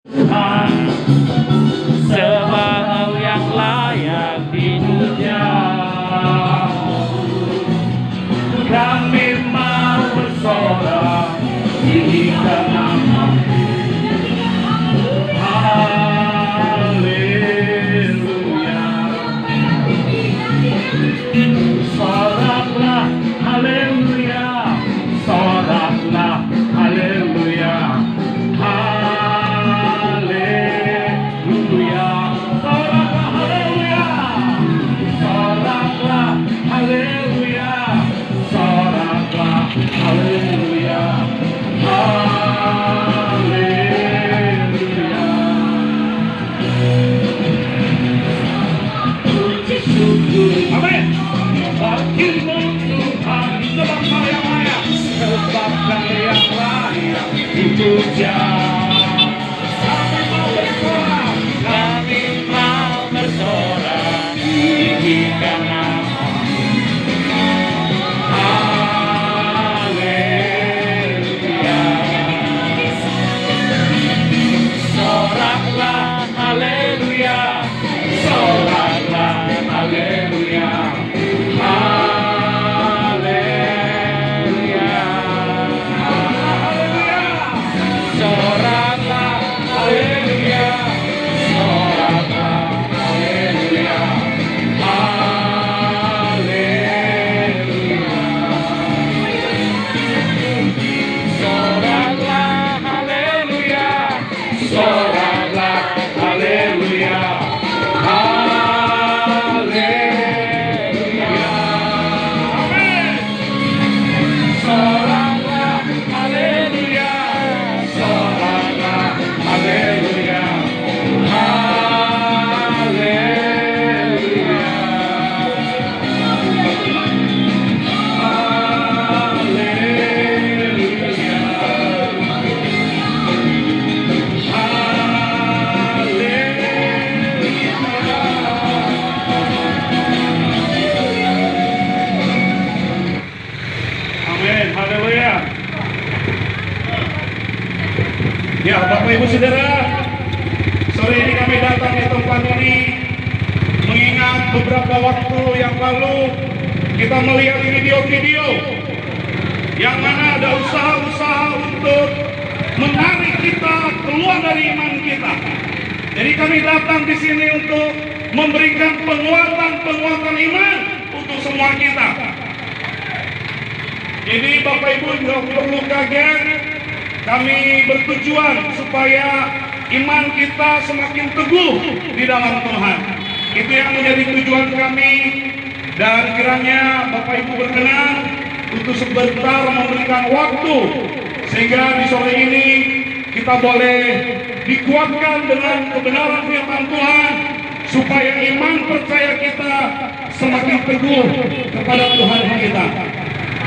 Sebab yang layak dipuja. Kami mau bersorak tinggikan nama-Mu. Haleluya. Soraklah haleluya. Soraklah haleluya. Haleluya. Soraklah haleluya. Soraklah haleluya. Soraklah haleluya. Haleluya. Puji syukur. Amin. Bagimu Tuhan sebab Kau yang layak, sebab Kau yang layak dipuja. Kami mau bersorak, kami mau bersorak, tinggikan nama-Mu. Haleluya. Soraklah haleluya. Soraklah haleluya. Haleluya. Soraklah haleluya. Soraklah haleluya. Haleluya. Soraklah haleluya. Soraklah haleluya. Haleluya. Amin. Soraklah haleluya. Soraklah haleluya. Haleluya. Amin, haleluya. Ya, Bapak Ibu Saudara, sore ini kami datang di tempat ini mengingat beberapa waktu yang lalu kita melihat video-video yang mana ada usaha-usaha untuk menarik kita keluar dari iman kita. Jadi kami datang di sini untuk memberikan penguatan iman untuk semua kita. Jadi Bapak Ibu tidak perlu kaget, kami bertujuan supaya iman kita semakin teguh di dalam Tuhan. Itu yang menjadi tujuan kami, dan kiranya Bapak Ibu berkenan untuk sebentar memberikan waktu sehingga di sore ini kita boleh dikuatkan dengan kebenaran firman Tuhan, supaya iman percaya kita semakin teguh kepada Tuhan kita.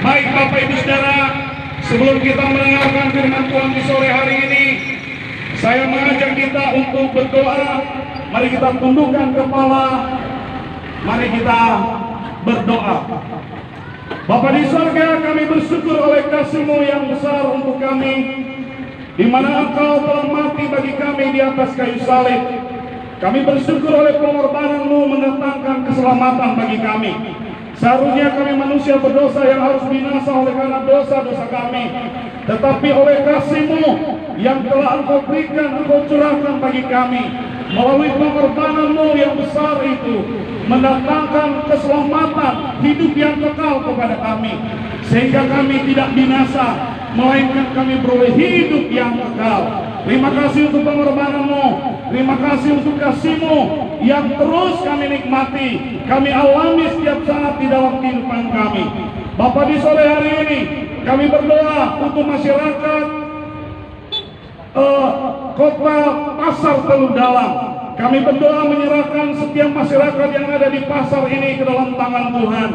Baik Bapak Ibu Saudara, sebelum kita mendengarkan firman Tuhan di sore hari ini, saya mengajak kita untuk berdoa. Mari kita tundukkan kepala, mari kita berdoa. Bapa di surga, kami bersyukur oleh kasih-Mu yang besar untuk kami, di mana Engkau telah mati bagi kami di atas kayu salib. Kami bersyukur oleh pengorbanan-Mu mendatangkan keselamatan bagi kami. Seharusnya kami manusia berdosa yang harus binasa oleh karena dosa-dosa kami, tetapi oleh kasih-Mu yang telah Engkau berikan, Engkau curahkan bagi kami, melalui pengorbanan-Mu yang besar itu, mendatangkan keselamatan hidup yang kekal kepada kami, sehingga kami tidak binasa, melainkan kami beroleh hidup yang kekal. Terima kasih untuk pengorbanan-Mu, terima kasih untuk kasih-Mu yang terus kami nikmati, kami alami setiap saat di dalam kehidupan kami. Bapa, di sore hari ini kami berdoa untuk masyarakat kota Pasar Teluk Dalam. Kami berdoa menyerahkan setiap masyarakat yang ada di pasar ini ke dalam tangan Tuhan.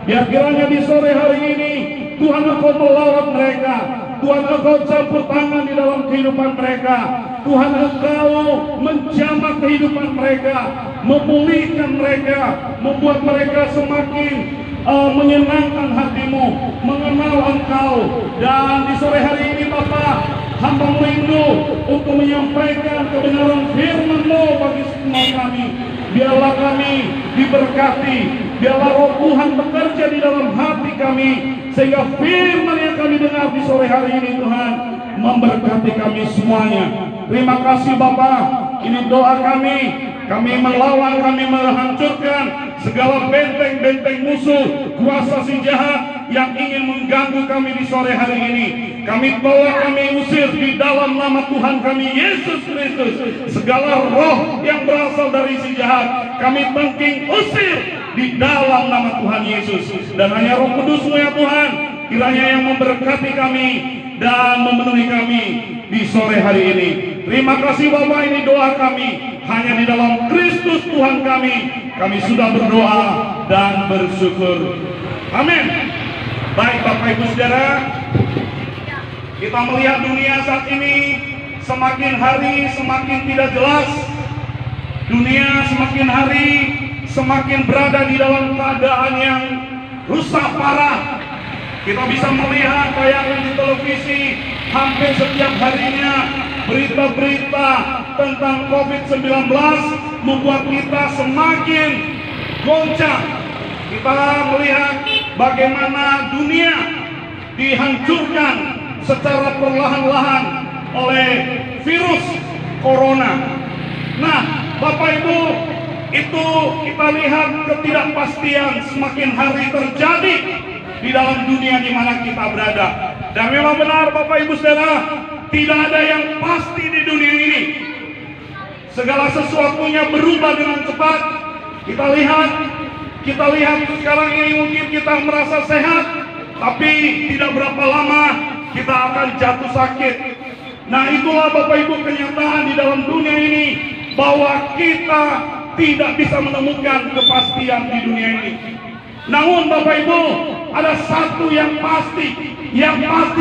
Biar kiranya di sore hari ini Tuhan Engkau melawat mereka, Tuhan Engkau campur tangan di dalam kehidupan mereka, Tuhan Engkau menjamah kehidupan mereka, memulihkan mereka, membuat mereka semakin menyenangkan hati-Mu, mengenal Engkau. Dan di sore hari ini Bapa, Hamba rindu untuk menyampaikan kebenaran firman-Mu bagi semua kami. Biarlah kami diberkati, biarlah Roh Tuhan bekerja di dalam hati kami, sehingga firman yang kami dengar di sore hari ini Tuhan memberkati kami semuanya. Terima kasih Bapa, ini doa kami. Kami melawan, kami menghancurkan segala benteng-benteng musuh, kuasa si jahat yang ingin mengganggu kami di sore hari ini. Kami tolak, kami usir di dalam nama Tuhan kami Yesus Kristus. Segala roh yang berasal dari si jahat kami tangking usir di dalam nama Tuhan Yesus. Dan hanya Roh Kudus-Mu ya Tuhan, kiranya yang memberkati kami dan memenuhi kami di sore hari ini. Terima kasih Bapak, ini doa kami. Hanya di dalam Kristus Tuhan kami sudah berdoa dan bersyukur. Amin. Baik Bapak Ibu Saudara, kita melihat dunia saat ini semakin hari semakin tidak jelas. Dunia semakin hari semakin berada di dalam keadaan yang rusak parah. Kita bisa melihat tayangan di televisi hampir setiap harinya berita-berita tentang COVID-19 membuat kita semakin goncang. Kita melihat bagaimana dunia dihancurkan secara perlahan-lahan oleh virus corona. Nah, Bapak Ibu, itu kita lihat ketidakpastian semakin hari terjadi di dalam dunia di mana kita berada. Dan memang benar Bapak Ibu Saudara, tidak ada yang pasti di dunia ini. Segala sesuatunya berubah dengan cepat. Kita lihat sekarang ini mungkin kita merasa sehat, tapi tidak berapa lama kita akan jatuh sakit. Nah, itulah Bapak Ibu kenyataan di dalam dunia ini, bahwa kita tidak bisa menemukan kepastian di dunia ini. Namun Bapak Ibu, ada satu yang pasti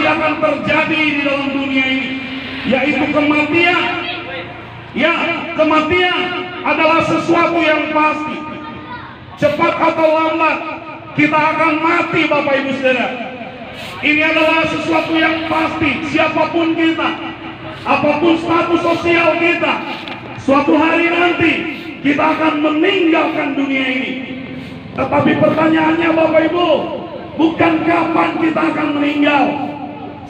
akan terjadi di dalam dunia ini, yaitu kematian. Ya, kematian adalah sesuatu yang pasti. Cepat atau lambat kita akan mati Bapak Ibu Saudara. Ini adalah sesuatu yang pasti. Siapapun kita, apapun status sosial kita, suatu hari nanti kita akan meninggalkan dunia ini. Tetapi pertanyaannya Bapak Ibu, bukan kapan kita akan meninggal.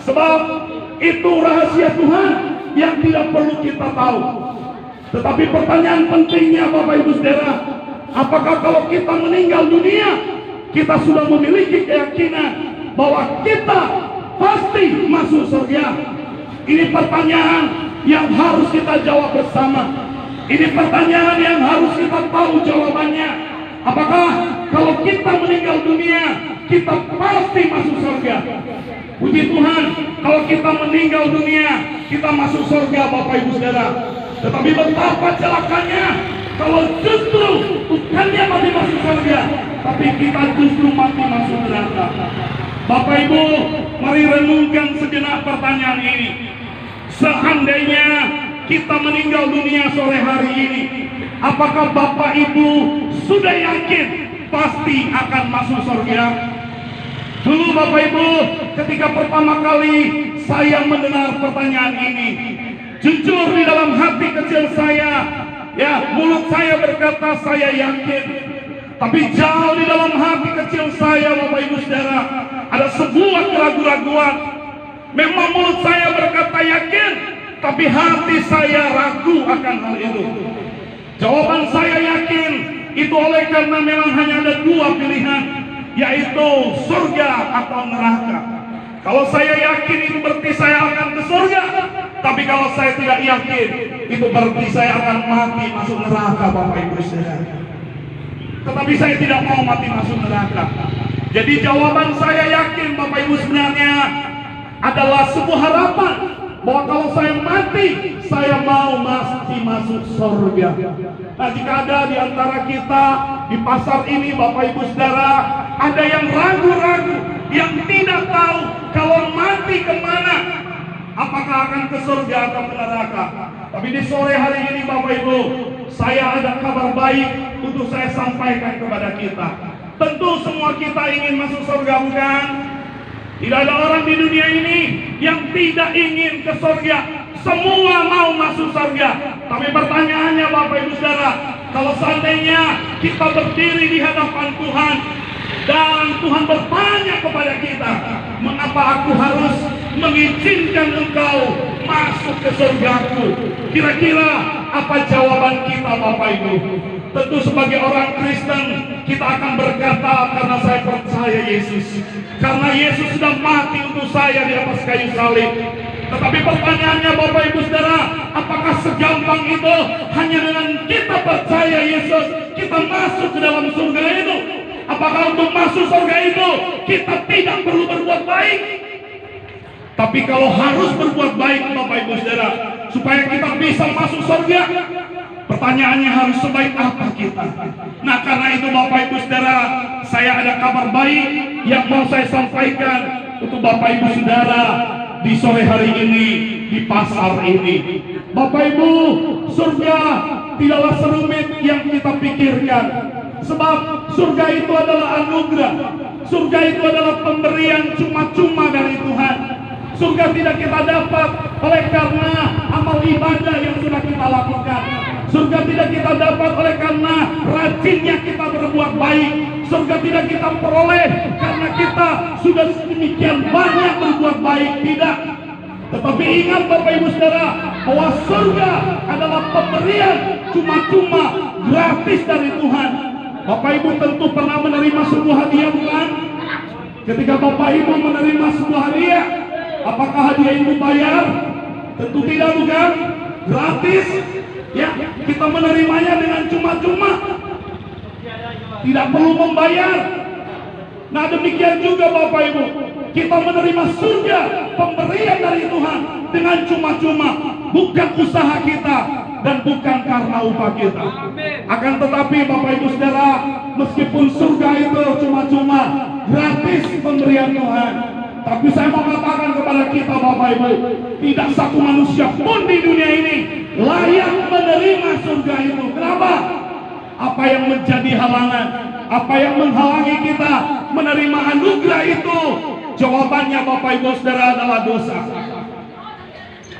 Sebab itu rahasia Tuhan yang tidak perlu kita tahu. Tetapi pertanyaan pentingnya Bapak Ibu Saudara, apakah kalau kita meninggal dunia, kita sudah memiliki keyakinan bahwa kita pasti masuk surga? Ini pertanyaan yang harus kita jawab bersama. Ini pertanyaan yang harus kita tahu jawabannya. Apakah kalau kita meninggal dunia, kita pasti masuk surga? Puji Tuhan, kalau kita meninggal dunia, kita masuk surga Bapak Ibu Saudara. Tetapi betapa celakanya kalau justru bukannya mati masuk surga, tapi kita justru mati masuk neraka. Bapak Ibu, mari renungkan sejenak pertanyaan ini. Seandainya kita meninggal dunia sore hari ini, apakah Bapak Ibu sudah yakin pasti akan masuk surga? Dulu Bapak Ibu, ketika pertama kali saya mendengar pertanyaan ini, jujur di dalam hati kecil saya, ya mulut saya berkata saya yakin. Tapi jauh di dalam hati kecil saya Bapak Ibu Saudara, ada sebuah keraguan-raguan. Memang mulut saya berkata yakin, tapi hati saya ragu akan hal itu. Jawaban saya yakin itu oleh karena memang hanya ada dua pilihan, yaitu surga atau neraka. Kalau saya yakin itu berarti saya akan ke surga, tapi kalau saya tidak yakin itu berarti saya akan mati masuk neraka Bapak Ibu Saudara. Tetapi saya tidak mau mati masuk neraka. Jadi jawaban saya yakin Bapak Ibu sebenarnya adalah sebuah harapan bahwa kalau saya mati, saya mau masuk surga. Nah, jika ada di antara kita di pasar ini Bapak Ibu Saudara, ada yang ragu-ragu, yang tidak tahu kalau mati kemana, apakah akan ke surga atau ke neraka. Tapi di sore hari ini Bapak Ibu, saya ada kabar baik untuk saya sampaikan kepada kita. Tentu semua kita ingin masuk surga, bukan? Tidak ada orang di dunia ini yang tidak ingin ke surga. Semua mau masuk surga. Tapi pertanyaannya Bapak Ibu Saudara, kalau seandainya kita berdiri di hadapan Tuhan dan Tuhan bertanya kepada kita, mengapa aku harus mengizinkan engkau masuk ke surgaku? Kira-kira apa jawaban kita Bapak Ibu? Tentu sebagai orang Kristen kita akan berkata, karena saya percaya Yesus, karena Yesus sudah mati untuk saya di atas kayu salib. Tetapi pertanyaannya Bapak Ibu Saudara, apakah segampang itu hanya dengan kita percaya Yesus kita masuk ke dalam surga itu? Apakah untuk masuk surga itu kita tidak perlu berbuat baik? Tapi kalau harus berbuat baik Bapak Ibu Saudara, supaya kita bisa masuk surga, pertanyaannya harus sebaik apa kita. Nah, karena itu Bapak Ibu Saudara, saya ada kabar baik yang mau saya sampaikan untuk Bapak Ibu Saudara di sore hari ini, di pasar ini. Bapak Ibu, surga tidaklah serumit yang kita pikirkan. Sebab surga itu adalah anugerah. Surga itu adalah pemberian cuma-cuma dari Tuhan. Surga tidak kita dapat oleh karena amal ibadah yang sudah kita lakukan. Surga tidak kita dapat oleh karena rajinnya kita berbuat baik. Surga tidak kita peroleh karena kita sudah sedemikian banyak berbuat baik. Tidak. Tetapi ingat Bapak Ibu Saudara, bahwa surga adalah pemberian cuma-cuma gratis dari Tuhan. Bapak Ibu tentu pernah menerima sebuah hadiah, bukan? Ketika Bapak Ibu menerima sebuah hadiah, apakah hadiah itu bayar? Tentu tidak, bukan? Gratis. Ya, kita menerimanya dengan cuma-cuma, tidak perlu membayar. Nah, demikian juga Bapak Ibu, kita menerima surga, pemberian dari Tuhan dengan cuma-cuma, bukan usaha kita dan bukan karena upah kita. Akan tetapi Bapak Ibu Saudara, meskipun surga itu cuma-cuma, gratis pemberian Tuhan, tapi saya mau katakan kepada kita Bapak Ibu, tidak satu manusia pun di dunia ini layak menerima surga itu. Kenapa? Apa yang menjadi halangan? Apa yang menghalangi kita menerima anugerah itu? Jawabannya Bapak Ibu Saudara adalah dosa.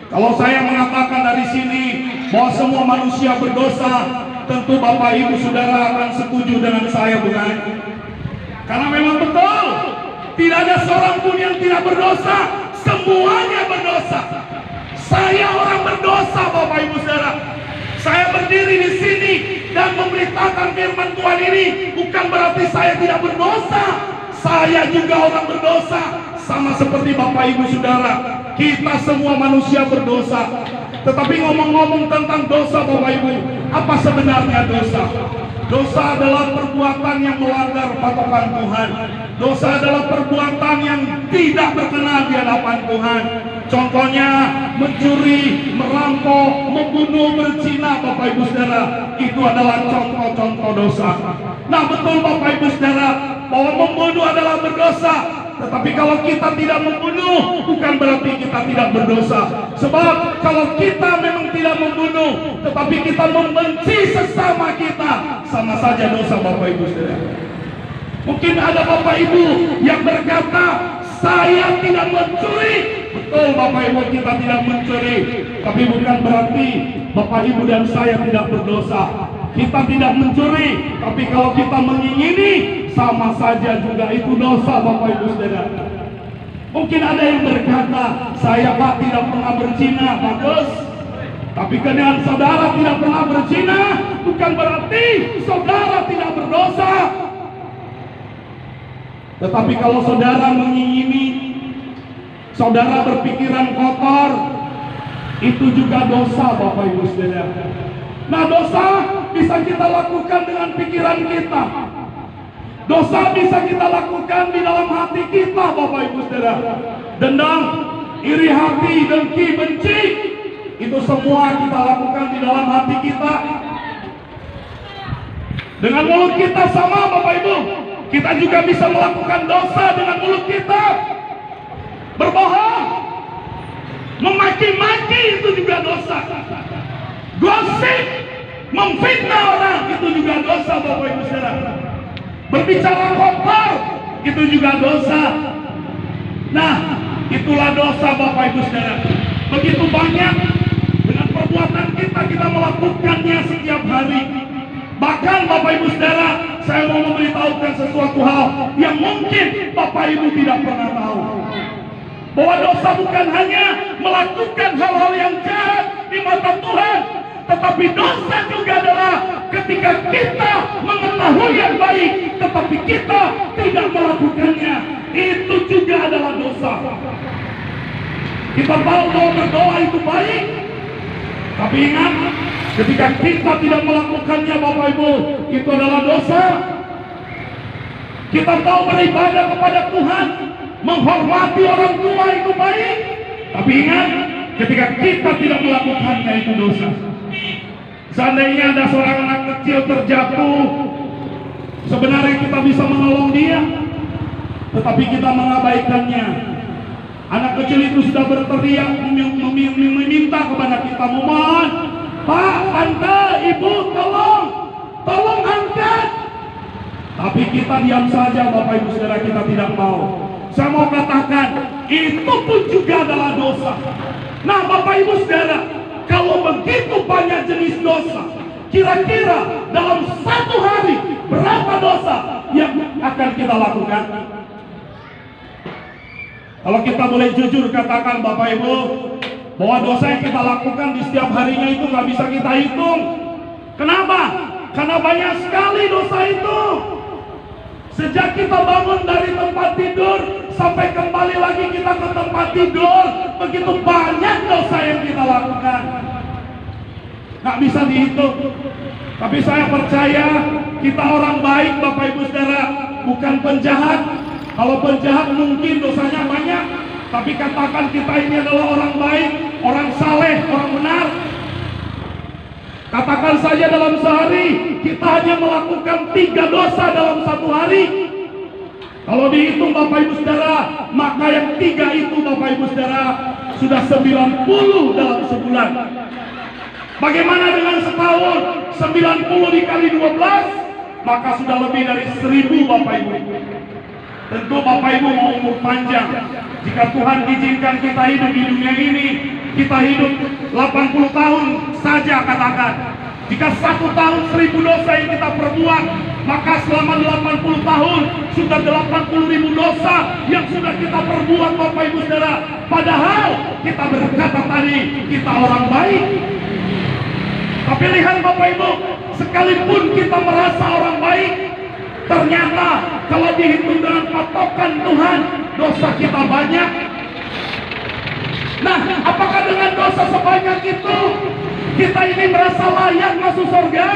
Kalau saya mengatakan dari sini bahwa semua manusia berdosa, tentu Bapak Ibu Saudara akan setuju dengan saya, bukan? Karena memang betul, tidak ada seorang pun yang tidak berdosa. Semuanya berdosa. Saya orang berdosa Bapak Ibu Saudara. Saya berdiri di sini dan memberitakan firman Tuhan ini bukan berarti saya tidak berdosa. Saya juga orang berdosa, sama seperti Bapak Ibu Saudara. Kita semua manusia berdosa. Tetapi ngomong-ngomong tentang dosa Bapak Ibu, apa sebenarnya dosa? Dosa adalah perbuatan yang melanggar patokan Tuhan. Dosa adalah perbuatan yang tidak berkenan di hadapan Tuhan. Contohnya mencuri, merampok, membunuh, berzina Bapak Ibu Saudara. Itu adalah contoh-contoh dosa. Nah, betul Bapak Ibu Saudara, bahwa membunuh adalah berdosa. Tetapi kalau kita tidak membunuh, bukan berarti kita tidak berdosa. Sebab kalau kita memang tidak membunuh, tetapi kita membenci sesama kita, sama saja dosa Bapak Ibu Saudara. Mungkin ada Bapak Ibu yang berkata, saya tidak mencuri. Betul Bapak Ibu, kita tidak mencuri. Tapi bukan berarti Bapak Ibu dan saya tidak berdosa. Kita tidak mencuri, tapi kalau kita mengingini, sama saja juga itu dosa Bapak Ibu Saudara. Mungkin ada yang berkata, saya Pak tidak pernah berzina. Bagus. Tapi dengan saudara tidak pernah berzina, bukan berarti saudara tidak berdosa. Tetapi kalau saudara mengingini, saudara berpikiran kotor, itu juga dosa Bapak Ibu Saudara. Nah, dosa bisa kita lakukan dengan pikiran kita. Dosa bisa kita lakukan di dalam hati kita Bapak Ibu Saudara. Dendam, iri hati, dengki, benci, itu semua kita lakukan di dalam hati kita. Dengan mulut kita sama Bapak Ibu, kita juga bisa melakukan dosa dengan mulut kita. Berbohong, memaki-maki, itu juga dosa. Gosip, memfitnah orang, itu juga dosa Bapak Ibu Saudara. Berbicara kotor, itu juga dosa. Nah, itulah dosa Bapak Ibu Saudara. Begitu banyak dengan perbuatan kita melakukannya setiap hari. Bahkan Bapak Ibu Saudara, saya mau memberitahukan sesuatu hal yang mungkin Bapak Ibu tidak pernah tahu. Bahwa dosa bukan hanya melakukan hal-hal yang jahat di mata Tuhan, tetapi dosa juga adalah ketika kita mengetahui yang baik, tetapi kita tidak melakukannya. Itu juga adalah dosa. Kita tahu bahwa berdoa itu baik, tapi ingat, ketika kita tidak melakukannya Bapak Ibu, itu adalah dosa. Kita tahu beribadah kepada Tuhan, menghormati orang tua itu baik, tapi ingat, ketika kita tidak melakukannya itu dosa. Seandainya ada seorang anak kecil terjatuh, sebenarnya kita bisa menolong dia, tetapi kita mengabaikannya. Anak kecil itu sudah berteriak meminta kepada kita, mohon, Pak, Tante, Ibu, tolong angkat. Tapi kita diam saja Bapak Ibu Saudara, kita tidak mau. Saya mau katakan, itu pun juga adalah dosa. Nah Bapak Ibu Saudara, kalau begitu banyak jenis dosa, kira-kira dalam satu hari berapa dosa yang akan kita lakukan? Kalau kita boleh jujur katakan Bapak Ibu, bahwa dosa yang kita lakukan di setiap harinya itu nggak bisa kita hitung. Kenapa? Karena banyak sekali dosa itu. Sejak kita bangun dari tempat tidur sampai kembali lagi kita ke tempat tidur, begitu banyak dosa yang kita lakukan. Nggak bisa dihitung. Tapi saya percaya kita orang baik Bapak Ibu Saudara, bukan penjahat. Kalau penjahat mungkin dosanya banyak, tapi katakan kita ini adalah orang baik, orang saleh, orang benar. Katakan saja dalam sehari kita hanya melakukan 3 dosa dalam satu hari. Kalau dihitung Bapak Ibu Saudara, maka yang 3 itu Bapak Ibu Saudara sudah 90 dalam sebulan. Bagaimana dengan setahun? 90 dikali 12, maka sudah lebih dari 1000 Bapak Ibu. Tentu Bapak Ibu mau umur panjang. Jika Tuhan izinkan kita hidup di dunia ini, kita hidup 80 tahun saja katakan. Jika 1 tahun 1000 dosa yang kita perbuat, maka selama 80 tahun sudah 80.000 dosa yang sudah kita perbuat Bapak Ibu Saudara. Padahal kita berkata tadi kita orang baik. Tapi lihat Bapak Ibu, sekalipun kita merasa orang baik, ternyata kalau dihitung dengan patokan Tuhan, dosa kita banyak. Nah, apakah dengan dosa sebanyak itu kita ini merasa layak masuk surga?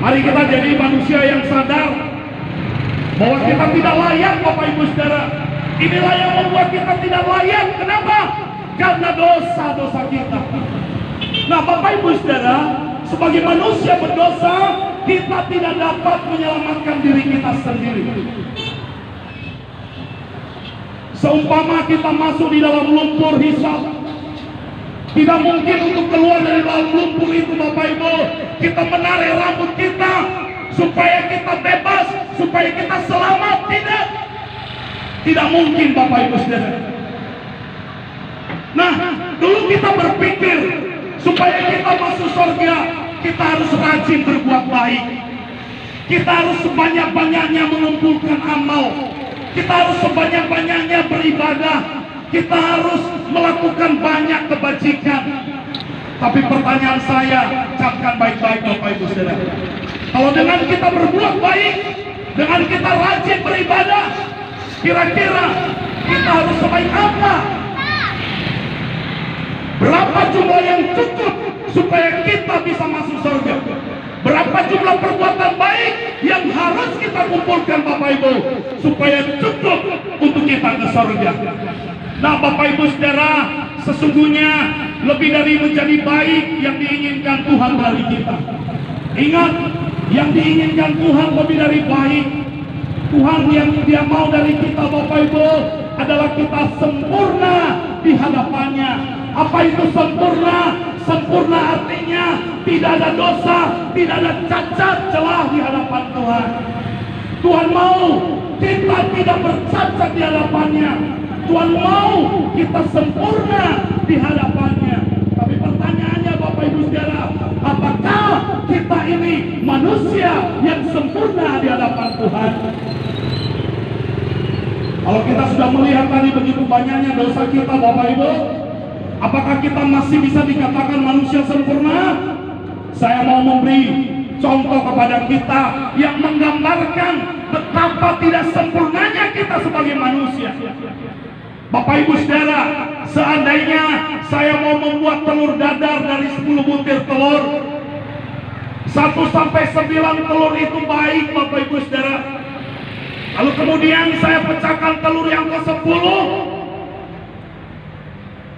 Mari kita jadi manusia yang sadar bahwa kita tidak layak Bapak Ibu Saudara. Inilah yang membuat kita tidak layak. Kenapa? Karena dosa-dosa kita. Nah Bapak Ibu Saudara, sebagai manusia berdosa, kita tidak dapat menyelamatkan diri kita sendiri. Seumpama kita masuk di dalam lumpur hisab, tidak mungkin untuk keluar dari dalam lumpur itu Bapak Ibu. Kita menarik rambut kita supaya kita bebas, supaya kita selamat. Tidak mungkin Bapak Ibu Saudara. Nah, dulu kita berpikir supaya kita masuk surga, kita harus rajin berbuat baik. Kita harus sebanyak-banyaknya mengumpulkan amal. Kita harus sebanyak-banyaknya beribadah. Kita harus melakukan banyak kebajikan. Tapi pertanyaan saya, camkan baik-baik Bapak Ibu Saudara. Kalau dengan kita berbuat baik, dengan kita rajin beribadah, kira-kira kita harus sebaik apa? Berapa jumlah yang cukup supaya kita bisa masuk surga? Berapa jumlah perbuatan baik yang harus kita kumpulkan Bapak Ibu supaya cukup untuk kita ke surga? Nah Bapak Ibu Saudara, sesungguhnya lebih dari menjadi baik yang diinginkan Tuhan dari kita. Ingat, yang diinginkan Tuhan lebih dari baik. Tuhan yang Dia mau dari kita Bapak Ibu adalah kita sempurna di hadapannya. Apa itu sempurna? Sempurna artinya tidak ada dosa, tidak ada cacat celah di hadapan Tuhan. Tuhan mau kita tidak bercacat di hadapannya. Tuhan mau kita sempurna di hadapannya. Tapi pertanyaannya Bapak Ibu Saudara, apakah kita ini manusia yang sempurna di hadapan Tuhan? Kalau kita sudah melihat tadi begitu banyaknya dosa kita Bapak Ibu, apakah kita masih bisa dikatakan manusia sempurna? Saya mau memberi contoh kepada kita yang menggambarkan betapa tidak sempurnanya kita sebagai manusia. Bapak Ibu Saudara, seandainya saya mau membuat telur dadar dari 10 butir telur, 1 sampai 9 telur itu baik Bapak Ibu Saudara. Lalu kemudian saya pecahkan telur yang ke-10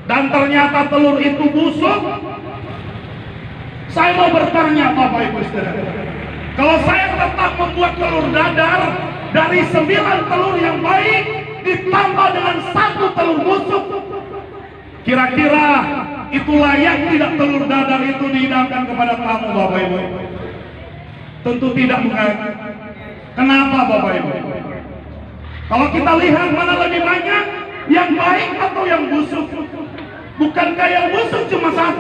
dan ternyata telur itu busuk. Saya mau bertanya Bapak Ibu Saudara, kalau saya tetap membuat telur dadar dari 9 telur yang baik ditambah dengan 1 telur busuk, kira-kira itu layak tidak telur dadar itu dihidangkan kepada tamu Bapak Ibu? Tentu tidak, bukan? Kenapa Bapak Ibu? Kalau kita lihat mana lebih banyak, yang baik atau yang busuk? Bukankah yang busuk cuma 1?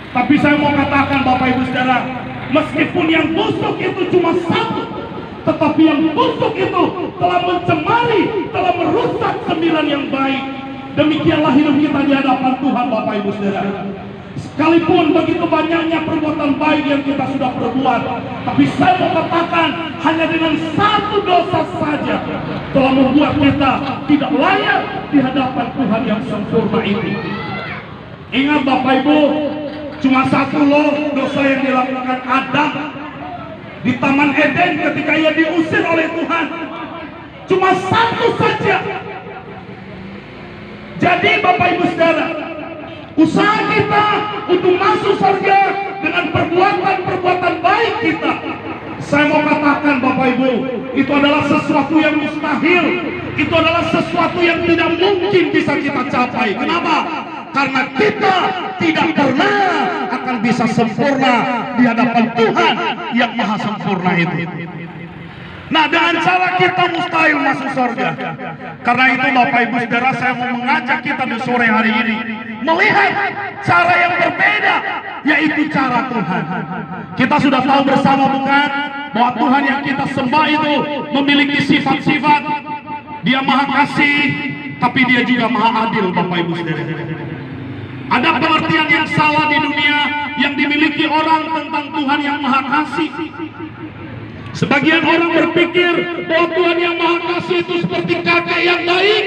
Tapi saya mau katakan Bapak Ibu Saudara, meskipun yang busuk itu cuma 1, tetapi yang busuk itu telah mencemari, telah merusak 9 yang baik. Demikianlah hidup kita di hadapan Tuhan Bapak Ibu Saudara. Sekalipun begitu banyaknya perbuatan baik yang kita sudah perbuat, tapi saya mau katakan hanya dengan 1 dosa saja telah membuat kita tidak layak di hadapan Tuhan yang sempurna ini. Ingat Bapak Ibu, cuma 1 loh dosa yang dilakukan Adam di Taman Eden ketika ia diusir oleh Tuhan. Cuma 1 saja. Jadi Bapak Ibu Saudara, usaha kita untuk masuk surga dengan perbuatan-perbuatan baik kita, saya mau katakan Bapak Ibu, itu adalah sesuatu yang mustahil. Itu adalah sesuatu yang tidak mungkin bisa kita capai. Kenapa? Karena kita tidak pernah akan bisa sempurna di hadapan Tuhan yang maha sempurna itu. Nah, dengan cara kita mustahil masuk surga. Karena itu Bapak Ibu Saudara, saya mau mengajak kita di sore hari ini melihat cara yang berbeda, yaitu cara Tuhan. Kita sudah tahu bersama, bukan, bahwa Tuhan yang kita sembah itu memiliki sifat-sifat. Dia maha kasih, tapi dia juga maha adil Bapak Ibu Saudara. Ada pengertian yang salah di dunia yang dimiliki orang tentang Tuhan yang maha kasih. Sebagian orang berpikir bahwa Tuhan yang maha kasih itu seperti kakek yang baik.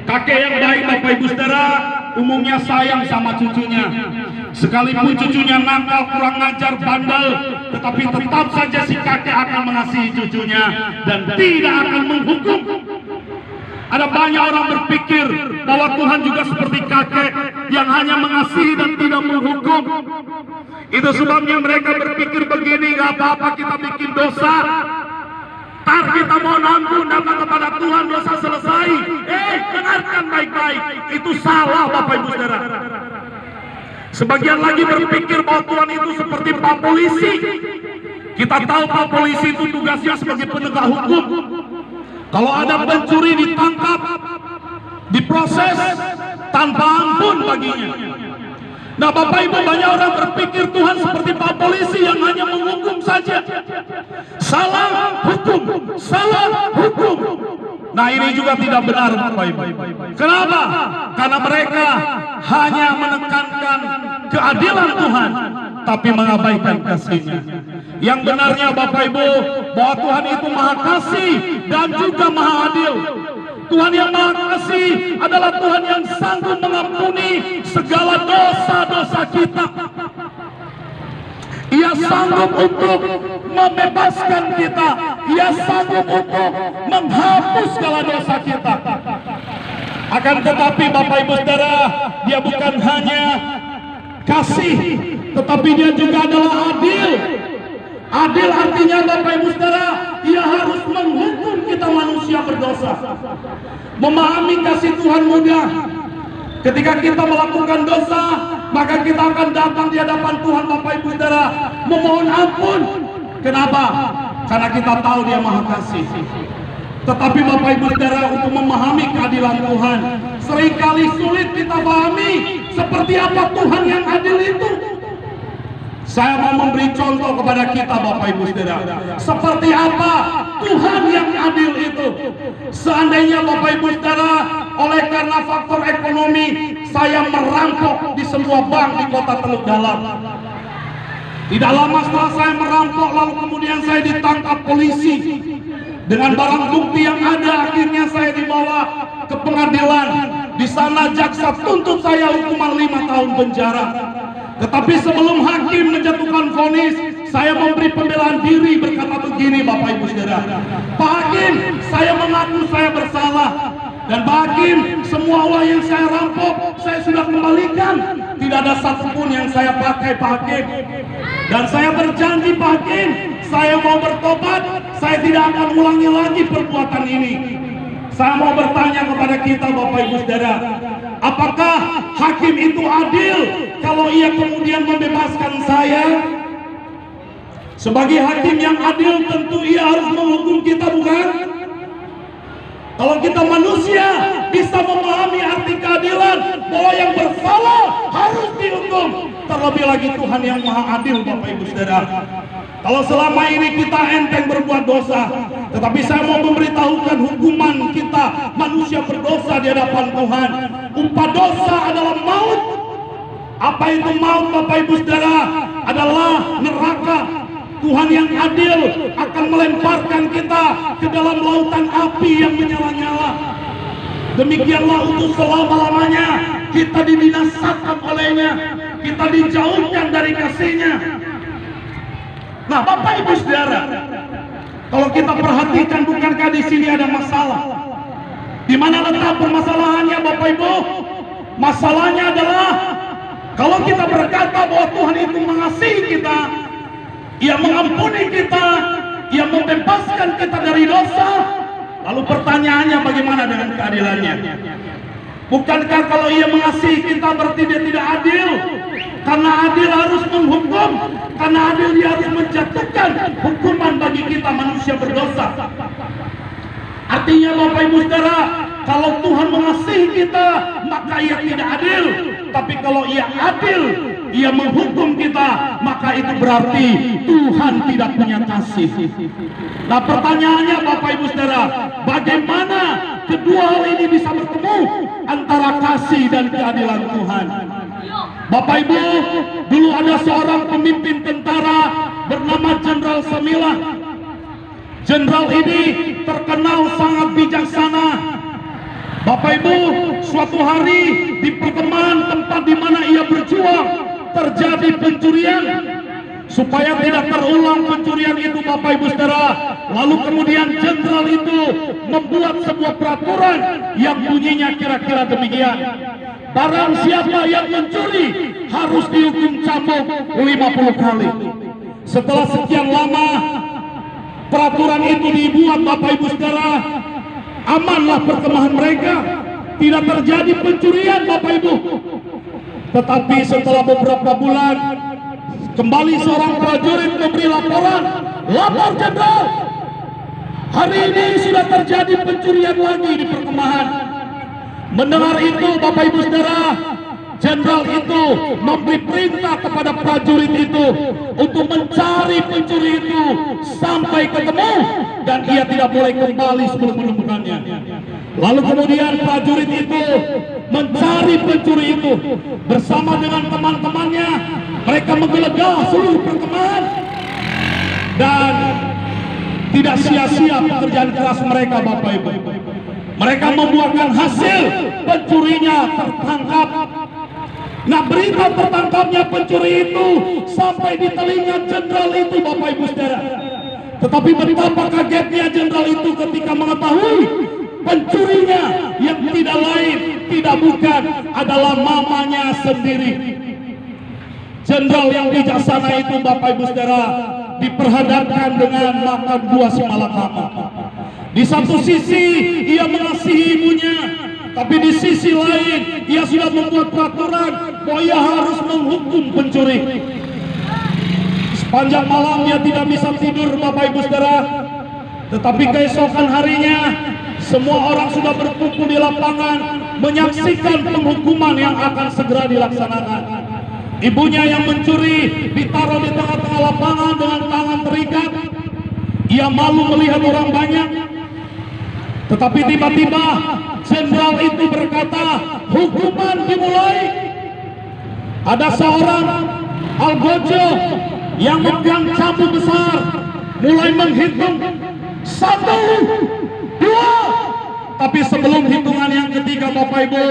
Kakek yang baik Bapak Ibu Saudara umumnya sayang sama cucunya. Sekalipun cucunya nakal, kurang ngajar, bandel, tetapi tetap saja si kakek akan mengasihi cucunya dan tidak akan menghukum. Ada banyak orang berpikir bahwa Tuhan juga seperti kakek yang hanya mengasihi dan tidak menghukum. Itu sebabnya mereka berpikir begini, gak apa-apa kita bikin dosa, tar kita mohon ampun datang kepada Tuhan, dosa selesai. Dengarkan baik-baik, itu salah Bapak Ibu Saudara. Sebagian lagi berpikir bahwa Tuhan itu seperti Pak Polisi. Kita tahu Pak Polisi itu tugasnya sebagai penegak hukum. Kalau ada pencuri ditangkap, diproses tanpa ampun baginya. Nah Bapak Ibu, banyak orang berpikir Tuhan seperti Pak Polisi yang hanya menghukum saja. Salah hukum, salah hukum. Nah ini juga tidak benar Bapak Ibu. Kenapa? Karena mereka hanya menekankan keadilan Tuhan, tapi mengabaikan kasih-Nya. Yang benarnya Bapak Ibu, bahwa Tuhan itu maha kasih dan juga maha adil. Tuhan yang maha kasih adalah Tuhan yang sanggup mengampuni segala dosa-dosa kita. Ia sanggup untuk membebaskan kita. Ia sanggup untuk menghapus segala dosa kita. Akan tetapi Bapak Ibu Saudara, Dia bukan hanya kasih, tetapi Dia juga adalah adil. Adil artinya Bapak Ibu Saudara, Ia harus menghukum kita manusia berdosa. Memahami kasih Tuhan mudah. Ketika kita melakukan dosa, maka kita akan datang di hadapan Tuhan Bapak Ibu Saudara, memohon ampun. Kenapa? Karena kita tahu Dia maha kasih. Tetapi Bapak Ibu Saudara, untuk memahami keadilan Tuhan seringkali sulit kita pahami seperti apa Tuhan yang adil itu. Saya mau memberi contoh kepada kita Bapak Ibu Saudara, seperti apa Tuhan yang adil itu. Seandainya Bapak Ibu Saudara, oleh karena faktor ekonomi saya merampok di sebuah bank di kota Teluk Dalam. Tidak lama setelah saya merampok, lalu kemudian saya ditangkap polisi. Dengan barang bukti yang ada, akhirnya saya dibawa ke pengadilan. Di sana jaksa tuntut saya hukuman 5 tahun penjara. Tetapi sebelum hakim menjatuhkan vonis, saya memberi pembelaan diri berkata begini Bapak Ibu Saudara. Pak Hakim, saya mengaku saya bersalah. Dan Pak Hakim, semua uang yang saya rampok, saya sudah kembalikan. Tidak ada satupun yang saya pakai Pak Hakim. Dan saya berjanji Pak Hakim, saya mau bertobat, saya tidak akan ulangi lagi perbuatan ini. Saya mau bertanya kepada kita Bapak Ibu Saudara, apakah hakim itu adil kalau ia kemudian membebaskan saya? Sebagai hakim yang adil tentu ia harus menghukum kita, bukan? Kalau kita manusia bisa memahami arti keadilan, bahwa yang bersalah harus dihukum. Terlebih lagi Tuhan yang maha adil Bapak Ibu Saudara. Kalau selama ini kita enteng berbuat dosa, tetapi saya mau memberitahukan hukuman kita manusia berdosa di hadapan Tuhan. Upah dosa adalah maut. Apa itu maut Bapak Ibu Saudara? Adalah neraka. Tuhan yang adil akan melemparkan kita ke dalam lautan api yang menyala-nyala. Demikianlah untuk selama-lamanya kita dibinasakan olehnya, kita dijauhkan dari kasih-Nya. Nah, Bapak Ibu Saudara, kalau kita perhatikan, bukankah di sini ada masalah? Di mana letak permasalahannya Bapak Ibu? Masalahnya adalah kalau kita berkata bahwa Tuhan itu mengasihi kita, Ia mengampuni kita, Ia membebaskan kita dari dosa. Lalu pertanyaannya, bagaimana dengan keadilannya? Bukankah kalau Ia mengasihi kita berarti Dia tidak adil? Karena adil harus menghukum, karena adil Dia harus menjatuhkan hukuman bagi kita manusia berdosa. Artinya Bapak Ibu Saudara, kalau Tuhan mengasihi kita, maka Ia tidak adil. Tapi kalau Ia adil, Ia menghukum kita, maka itu berarti Tuhan tidak punya kasih. Nah, pertanyaannya Bapak Ibu Saudara, bagaimana kedua hal ini bisa bertemu antara kasih dan keadilan Tuhan? Bapak Ibu, dulu ada seorang pemimpin tentara bernama Jenderal Samilah. Jenderal ini terkenal sangat bijaksana. Bapak Ibu, suatu hari di perkemahan tempat di mana ia berjuang terjadi pencurian. Supaya tidak terulang pencurian itu Bapak Ibu Saudara, lalu kemudian jenderal itu membuat sebuah peraturan yang bunyinya kira-kira demikian: barang siapa yang mencuri harus dihukum cambuk 50 kali. Setelah sekian lama peraturan itu dibuat Bapak Ibu Saudara, amanlah perkemahan mereka, tidak terjadi pencurian Bapak Ibu. Tetapi setelah beberapa bulan, kembali seorang prajurit memberi laporan, lapor jenderal, hari ini sudah terjadi pencurian lagi di perkemahan. Mendengar itu Bapak Ibu Saudara, jenderal itu memberi perintah kepada prajurit itu untuk mencari pencuri itu sampai ketemu, dan ia tidak boleh kembali sebelum menemukannya. Lalu kemudian prajurit itu mencari pencuri itu bersama dengan teman-temannya. Mereka menggeledah seluruh perkemahan dan tidak sia-sia pekerjaan keras mereka Bapak Ibu. Mereka membuahkan hasil, pencurinya tertangkap. Nah, berita tertangkapnya pencuri itu sampai di telinga jenderal itu Bapak Ibu Saudara. Tetapi betapa kagetnya jenderal itu ketika mengetahui pencurinya yang tidak lain, tidak bukan, adalah mamanya sendiri. Jenderal yang bijaksana itu Bapak Ibu Saudara diperhadapkan dengan makan buah si malakama. Di satu sisi ia mengasihi ibunya, tapi di sisi lain ia sudah membuat peraturan bahwa ia harus menghukum pencuri. Sepanjang malam dia tidak bisa tidur Bapak Ibu Saudara. Tetapi keesokan harinya semua orang sudah berkumpul di lapangan menyaksikan penghukuman yang akan segera dilaksanakan. Ibunya yang mencuri ditaruh di tengah-tengah lapangan dengan tangan terikat. Ia malu melihat orang banyak. Tetapi tiba-tiba jenderal itu berkata, hukuman dimulai. Ada seorang algojo yang memegang cambuk besar mulai menghitung 1, 2. Tapi sebelum hitungan yang ketiga, Bapak Ibu,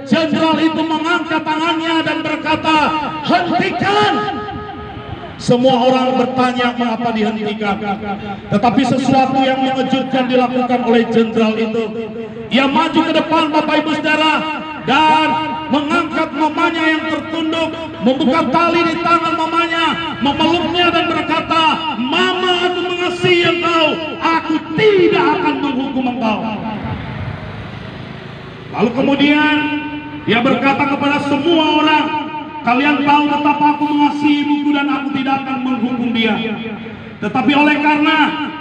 jenderal itu mengangkat tangannya dan berkata, hentikan. Semua orang bertanya mengapa dihentikan. Tetapi sesuatu yang mengejutkan dilakukan oleh jenderal itu. Ia maju ke depan, Bapak Ibu Saudara, dan mengangkat mamanya yang tertunduk, membuka tali di tangan mamanya, memeluknya dan berkata, Mama, aku mengasihi engkau, aku tidak akan menghukum engkau. Lalu kemudian ia berkata kepada semua orang, kalian tahu betapa aku mengasihi ibuku dan aku tidak akan menghukum dia. Tetapi oleh karena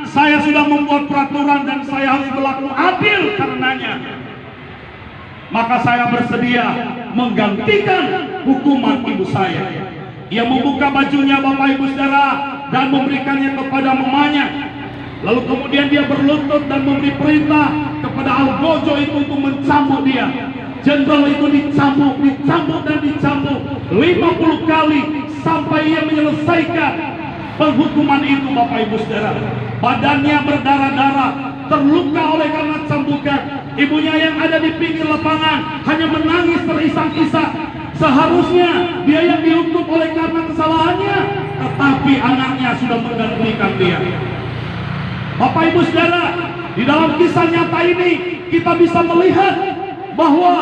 saya sudah membuat peraturan dan saya harus berlaku adil karenanya, maka saya bersedia menggantikan hukuman ibu saya. Ia membuka bajunya, Bapak Ibu Saudara, dan memberikannya kepada mamanya. Lalu kemudian dia berlutut dan memberi perintah kepada algojo itu untuk mencambuk dia. Jenderal itu dicambuk dan dicambuk 50 kali sampai ia menyelesaikan penghukuman itu, Bapak Ibu Saudara. Badannya berdarah-darah, terluka oleh karena cambukan. Ibunya yang ada di pinggir lapangan hanya menangis terisak-isak. Seharusnya dia yang dihukum oleh karena kesalahannya, tetapi anaknya sudah menggantikan dia. Bapak Ibu Saudara, di dalam kisah nyata ini kita bisa melihat bahwa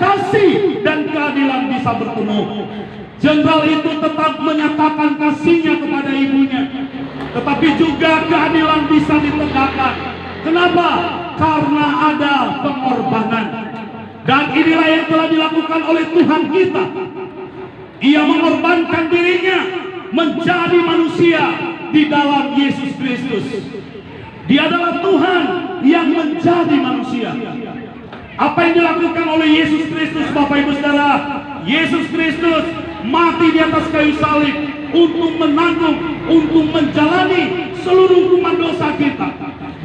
kasih dan keadilan bisa bertemu. Jenderal itu tetap menyatakan kasihnya kepada ibunya, tetapi juga keadilan bisa ditegakkan. Kenapa? Karena ada pengorbanan. Dan inilah yang telah dilakukan oleh Tuhan kita. Ia mengorbankan dirinya menjadi manusia di dalam Yesus Kristus. Dia adalah Tuhan yang menjadi manusia. Apa yang dilakukan oleh Yesus Kristus, Bapak Ibu Saudara? Yesus Kristus mati di atas kayu salib untuk menanggung, untuk menjalani seluruh hukuman dosa kita.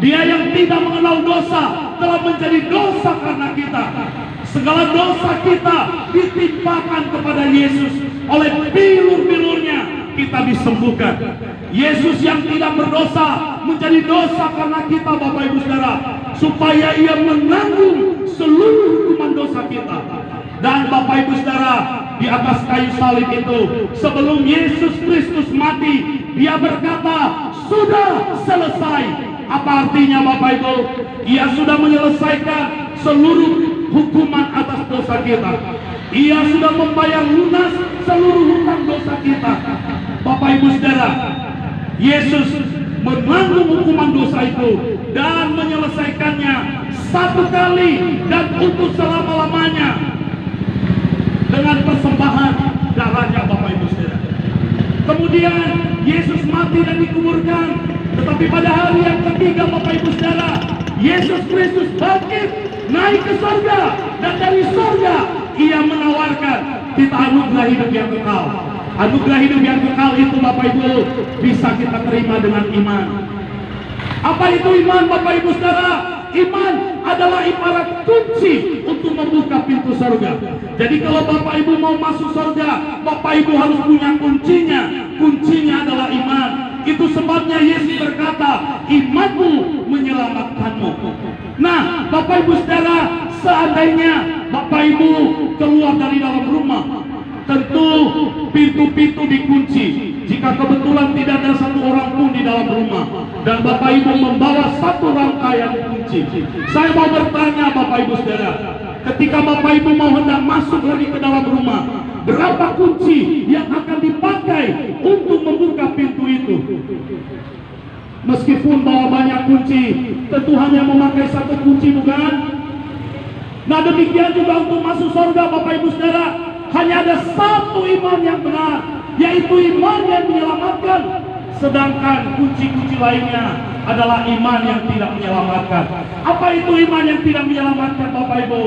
Dia yang tidak mengenal dosa telah menjadi dosa karena kita. Segala dosa kita ditimpakan kepada Yesus. Oleh bilur-bilurnya kita disembuhkan. Yesus yang tidak berdosa menjadi dosa karena kita, Bapak Ibu Saudara, supaya ia menanggung seluruh hukuman dosa kita. Dan Bapak Ibu Saudara, di atas kayu salib itu, sebelum Yesus Kristus mati, dia berkata, sudah selesai. Apa artinya, Bapak Ibu? Ia sudah menyelesaikan seluruh hukuman atas dosa kita. Ia sudah membayar lunas seluruh hutang dosa kita. Bapak Ibu Saudara, Yesus menanggung hukuman dosa itu dan menyelesaikannya satu kali dan untuk selama-lamanya dengan persembahan darahnya, Bapak Ibu Saudara. Kemudian Yesus mati dan dikuburkan. Tetapi pada hari yang ketiga, Bapak Ibu Saudara, Yesus Kristus bangkit, naik ke surga, dan dari surga ia menawarkan kita anugerah hidup yang kekal. Anugerah hidup yang kekal itu, Bapak Ibu, bisa kita terima dengan iman. Apa itu iman, Bapak Ibu Saudara? Iman adalah ibarat kunci untuk membuka pintu surga. Jadi kalau Bapak Ibu mau masuk surga, Bapak Ibu harus punya kuncinya. Kuncinya adalah iman. Itu sebabnya Yesus berkata, imanmu menyelamatkanmu. Nah, Bapak Ibu Saudara, seandainya Bapak Ibu keluar dari dalam rumah, tentu pintu-pintu dikunci. Jika kebetulan tidak ada satu orang pun di dalam rumah, dan Bapak Ibu membawa satu rangkaian kunci, saya mau bertanya, Bapak Ibu Saudara, ketika Bapak Ibu mau hendak masuk lagi ke dalam rumah, berapa kunci yang akan dipakai untuk membuka pintu itu? Meskipun bawa banyak kunci, tentu hanya memakai satu kunci, bukan? Nah, demikian juga untuk masuk surga, Bapak Ibu Saudara, hanya ada satu iman yang benar, yaitu iman yang menyelamatkan. Sedangkan kunci-kunci lainnya adalah iman yang tidak menyelamatkan. Apa itu iman yang tidak menyelamatkan, Bapak Ibu?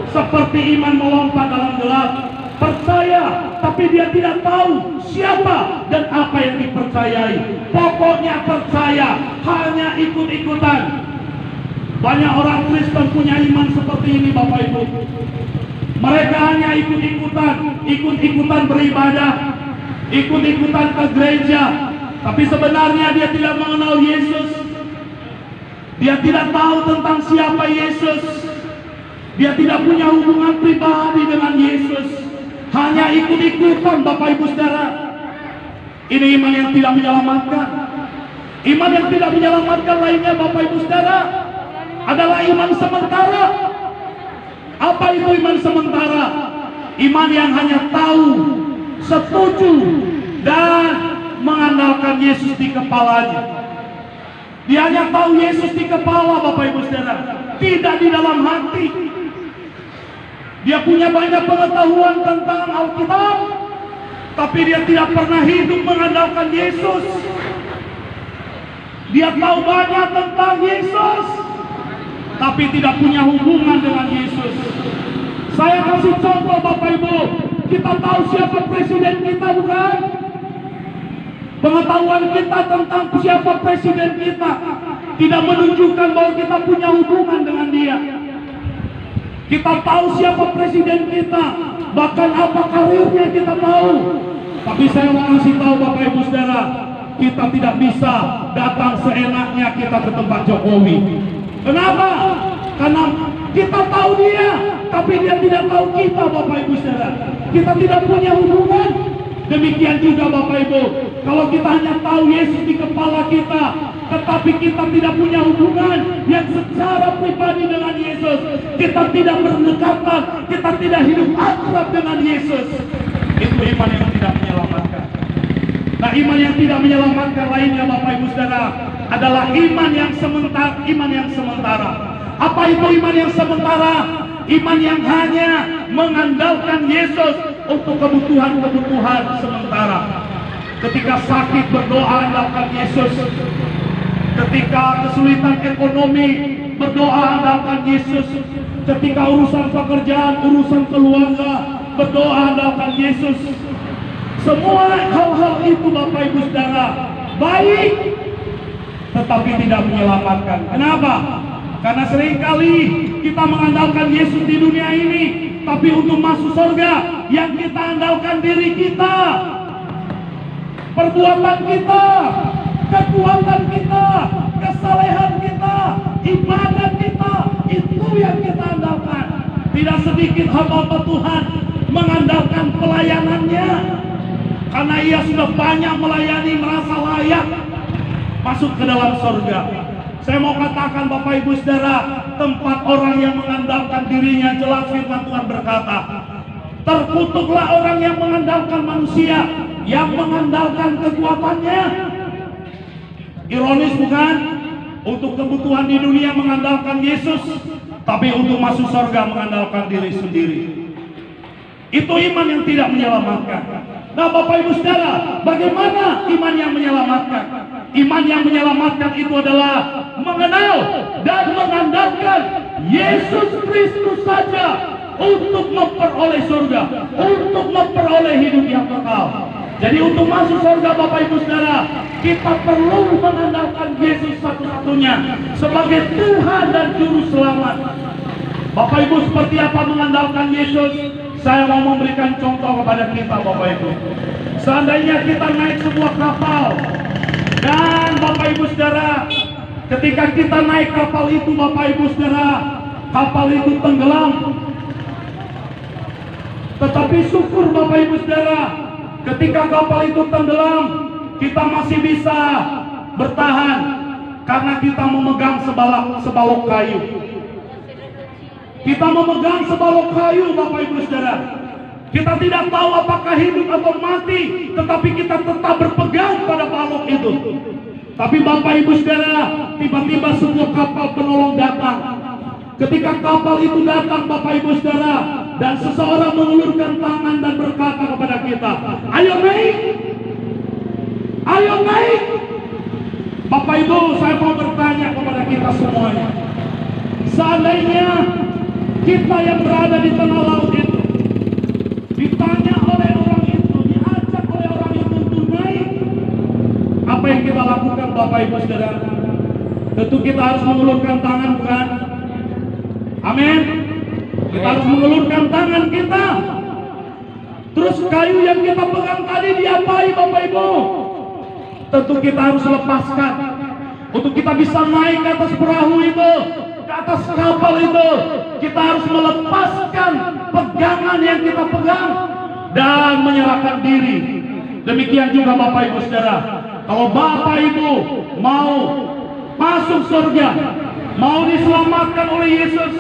Seperti iman melompat dalam gelap, percaya tapi dia tidak tahu siapa dan apa yang dipercayai. Pokoknya percaya, hanya ikut-ikutan. Banyak orang Kristen punya iman seperti ini, Bapak Ibu. Mereka hanya ikut-ikutan beribadah, ikut-ikutan ke gereja, tapi sebenarnya dia tidak mengenal Yesus. Dia tidak tahu tentang siapa Yesus. Dia tidak punya hubungan pribadi dengan Yesus. Hanya ikut-ikutan, Bapak Ibu Saudara. Ini iman yang tidak menyelamatkan. Iman yang tidak menyelamatkan lainnya, Bapak Ibu Saudara, adalah iman sementara. Apa itu iman sementara? Iman yang hanya tahu, setuju, dan mengandalkan Yesus di kepalanya. Dia hanya tahu Yesus di kepala, Bapak Ibu Saudara, tidak di dalam hati. Dia punya banyak pengetahuan tentang Alkitab, tapi dia tidak pernah hidup mengandalkan Yesus. Dia tahu banyak tentang Yesus, tapi tidak punya hubungan dengan Yesus. Saya kasih contoh, Bapak Ibu. Kita tahu siapa presiden kita, bukan? Pengetahuan kita tentang siapa presiden kita tidak menunjukkan bahwa kita punya hubungan dengan dia. Kita tahu siapa presiden kita, bahkan apa karirnya kita tahu. Tapi saya mau kasih tahu, Bapak Ibu Saudara, kita tidak bisa datang seenaknya kita ke tempat Jokowi. Kenapa? Karena kita tahu dia, tapi dia tidak tahu kita, Bapak Ibu Saudara. Kita tidak punya hubungan. Demikian juga, Bapak Ibu, kalau kita hanya tahu Yesus di kepala kita, tetapi kita tidak punya hubungan yang secara pribadi dengan Yesus, kita tidak berdekatan, kita tidak hidup akrab dengan Yesus, itu iman yang tidak menyelamatkan. Nah, iman yang tidak menyelamatkan lainnya, Bapak Ibu Saudara, adalah iman yang sementara. Apa itu iman yang sementara? Iman yang hanya mengandalkan Yesus untuk kebutuhan-kebutuhan sementara. Ketika sakit, berdoa andalkan Yesus. Ketika kesulitan ekonomi, berdoa andalkan Yesus. Ketika urusan pekerjaan, urusan keluarga, berdoa andalkan Yesus. Semua hal-hal itu, Bapak Ibu Saudara, baik, tetapi tidak menyelamatkan. Kenapa? Karena seringkali kita mengandalkan Yesus di dunia ini, tapi untuk masuk surga yang kita andalkan diri kita, perbuatan kita, kekuatan kita, kesalehan kita, ibadat kita, itu yang kita andalkan. Tidak sedikit hamba Tuhan mengandalkan pelayanannya, karena ia sudah banyak melayani, merasa layak masuk ke dalam surga. Saya mau katakan, Bapak Ibu Saudara, tempat orang yang mengandalkan dirinya, jelas firman Tuhan berkata, terkutuklah orang yang mengandalkan manusia, yang mengandalkan kekuatannya. Ironis bukan? Untuk kebutuhan di dunia mengandalkan Yesus, tapi untuk masuk surga mengandalkan diri sendiri. Itu iman yang tidak menyelamatkan. Nah, Bapak Ibu Saudara, bagaimana iman yang menyelamatkan? Iman yang menyelamatkan itu adalah mengenal dan mengandalkan Yesus Kristus saja untuk memperoleh surga, untuk memperoleh hidup yang kekal. Jadi untuk masuk surga, Bapak Ibu Saudara, kita perlu mengandalkan Yesus satu-satunya sebagai Tuhan dan Juru Selamat. Bapak Ibu, seperti apa mengandalkan Yesus? Saya mau memberikan contoh kepada kita, Bapak Ibu. Seandainya kita naik sebuah kapal, dan Bapak Ibu Saudara, ketika kita naik kapal itu, Bapak Ibu Saudara, kapal itu tenggelam. Tetapi syukur, Bapak Ibu Saudara, ketika kapal itu tenggelam, kita masih bisa bertahan karena kita memegang sebalok kayu. Kita memegang sebalok kayu, Bapak Ibu Saudara. Kita tidak tahu apakah hidup atau mati, tetapi kita tetap berpegang pada balok itu. Tapi Bapak Ibu Saudara, tiba-tiba sebuah kapal penolong datang. Ketika kapal itu datang, Bapak Ibu Saudara, dan seseorang mengulurkan tangan dan berkata kepada kita, ayo naik, ayo naik. Bapak Ibu, saya mau bertanya, kita semuanya. Seandainya kita yang berada di tengah laut itu ditanya oleh orang itu, diajak oleh orang itu untuk naik, apa yang kita lakukan Bapak Ibu Saudara? Tentu kita harus mengulurkan tangan, bukan? Amin. Kita harus mengulurkan tangan kita. Terus kayu yang kita pegang tadi diapain Bapak Ibu? Tentu kita harus lepaskan untuk kita bisa naik ke atas perahu itu, ke atas kapal itu. Kita harus melepaskan pegangan yang kita pegang dan menyerahkan diri. Demikian juga Bapak Ibu Saudara, kalau Bapak Ibu mau masuk surga, mau diselamatkan oleh Yesus,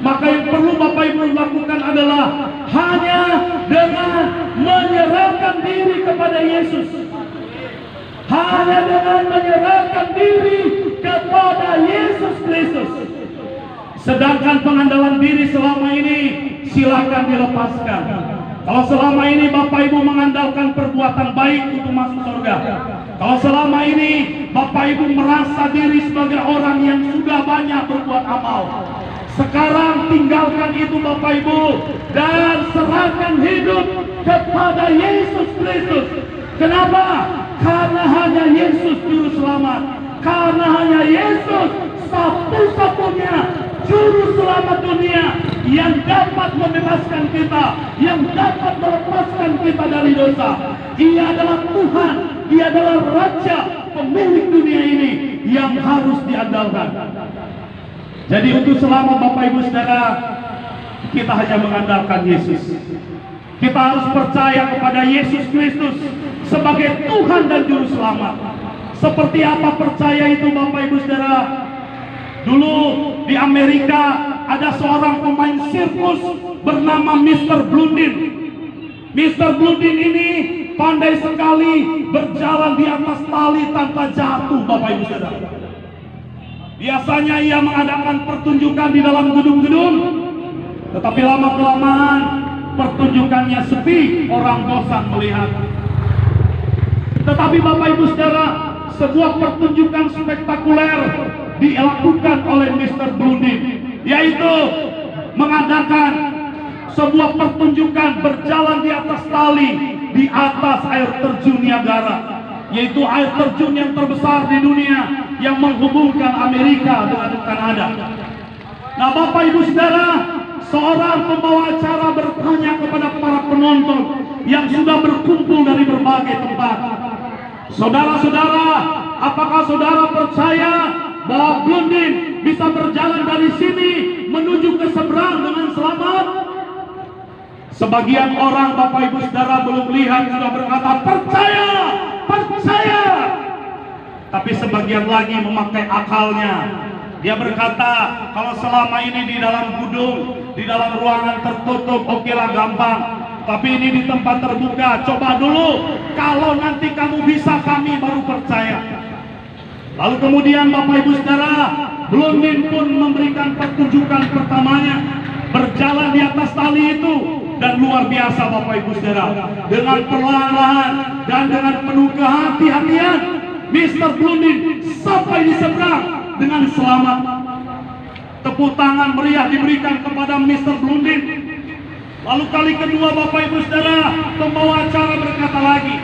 maka yang perlu Bapak Ibu lakukan adalah hanya dengan menyerahkan diri kepada Yesus. Hanya dengan menyerahkan diri kepada Yesus Kristus. Sedangkan pengandalan diri selama ini silakan dilepaskan. Kalau selama ini Bapak Ibu mengandalkan perbuatan baik untuk masuk surga, kalau selama ini Bapak Ibu merasa diri sebagai orang yang sudah banyak berbuat amal, sekarang tinggalkan itu Bapak Ibu dan serahkan hidup kepada Yesus Kristus. Kenapa? Karena hanya Yesus juru selamat. Karena hanya Yesus satu-satunya juru selamat dunia yang dapat membebaskan kita, yang dapat melepaskan kita dari dosa. Dia adalah Tuhan, Dia adalah Raja, pemilik dunia ini yang harus diandalkan. Jadi untuk selama Bapak Ibu Saudara, kita hanya mengandalkan Yesus. Kita harus percaya kepada Yesus Kristus sebagai Tuhan dan Juru Selamat. Seperti apa percaya itu Bapak Ibu Saudara? Dulu di Amerika ada seorang pemain sirkus bernama Mr. Blondin. Mr. Blondin ini pandai sekali berjalan di atas tali tanpa jatuh Bapak Ibu Saudara. Biasanya ia mengadakan pertunjukan di dalam gedung-gedung, tetapi lama-kelamaan pertunjukannya sepi, orang bosan melihat. Tetapi Bapak Ibu Saudara, sebuah pertunjukan spektakuler dilakukan oleh Mr. Blondin, yaitu mengadakan sebuah pertunjukan berjalan di atas tali di atas air terjun Niagara, yaitu air terjun yang terbesar di dunia yang menghubungkan Amerika dengan Kanada. Nah Bapak Ibu Saudara, seorang pembawa acara bertanya kepada para penonton yang sudah berkumpul dari berbagai tempat, saudara-saudara, apakah saudara percaya bahwa Blondin bisa berjalan dari sini menuju ke seberang dengan selamat? Sebagian orang Bapak Ibu Saudara belum lihat sudah berkata percaya, percaya. Tapi sebagian lagi memakai akalnya. Dia berkata, kalau selama ini di dalam gedung, di dalam ruangan tertutup, okelah gampang. Tapi ini di tempat terbuka, coba dulu. Kalau nanti kamu bisa, kami baru percaya. Lalu kemudian Bapak Ibu Saudara, Blondin pun memberikan pertunjukan pertamanya, berjalan di atas tali itu. Dan luar biasa Bapak Ibu Saudara, dengan perlahan-lahan dan dengan penuh kehati-hatian, Mr. Blondin sampai di seberang dengan selamat. Tepuk tangan meriah diberikan kepada Mr. Blondin. Lalu kali kedua Bapak Ibu Saudara, pembawa acara berkata lagi,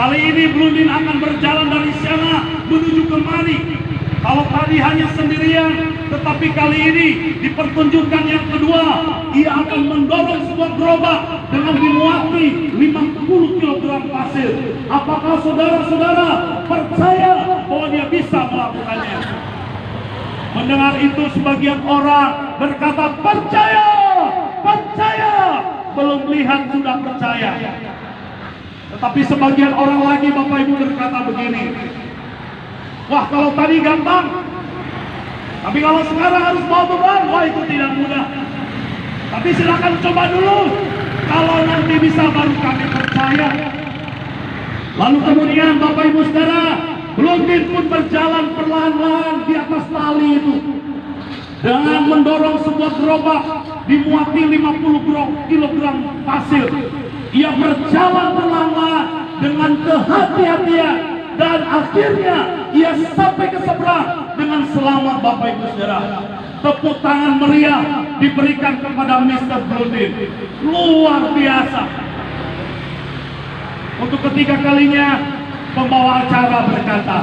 kali ini Blondin akan berjalan dari sana menuju kemari. Kalau tadi hanya sendirian, tetapi kali ini di pertunjukan yang kedua, ia akan mendorong sebuah gerobak dengan dimuati 50 kg pasir. Apakah saudara-saudara percaya bahwa dia bisa melakukannya? Mendengar itu sebagian orang berkata percaya, percaya. Belum lihat sudah percaya. Tetapi sebagian orang lagi Bapak Ibu berkata begini, wah kalau tadi gampang, tapi kalau sekarang harus bawa beban, wah itu tidak mudah. Tapi silakan coba dulu, kalau nanti bisa baru kami percaya. Lalu kemudian Bapak Ibu Saudara, Blondin pun berjalan perlahan-lahan di atas tali itu dengan mendorong sebuah gerobak dimuati 50 kg pasir. Ia berjalan perlahan-lahan dengan kehati-hatian dan akhirnya ia sampai ke seberang dengan selamat. Bapak Ibu Saudara, tepuk tangan meriah diberikan kepada Mr. Blondin. Luar biasa. Untuk ketiga kalinya pembawa acara berkata,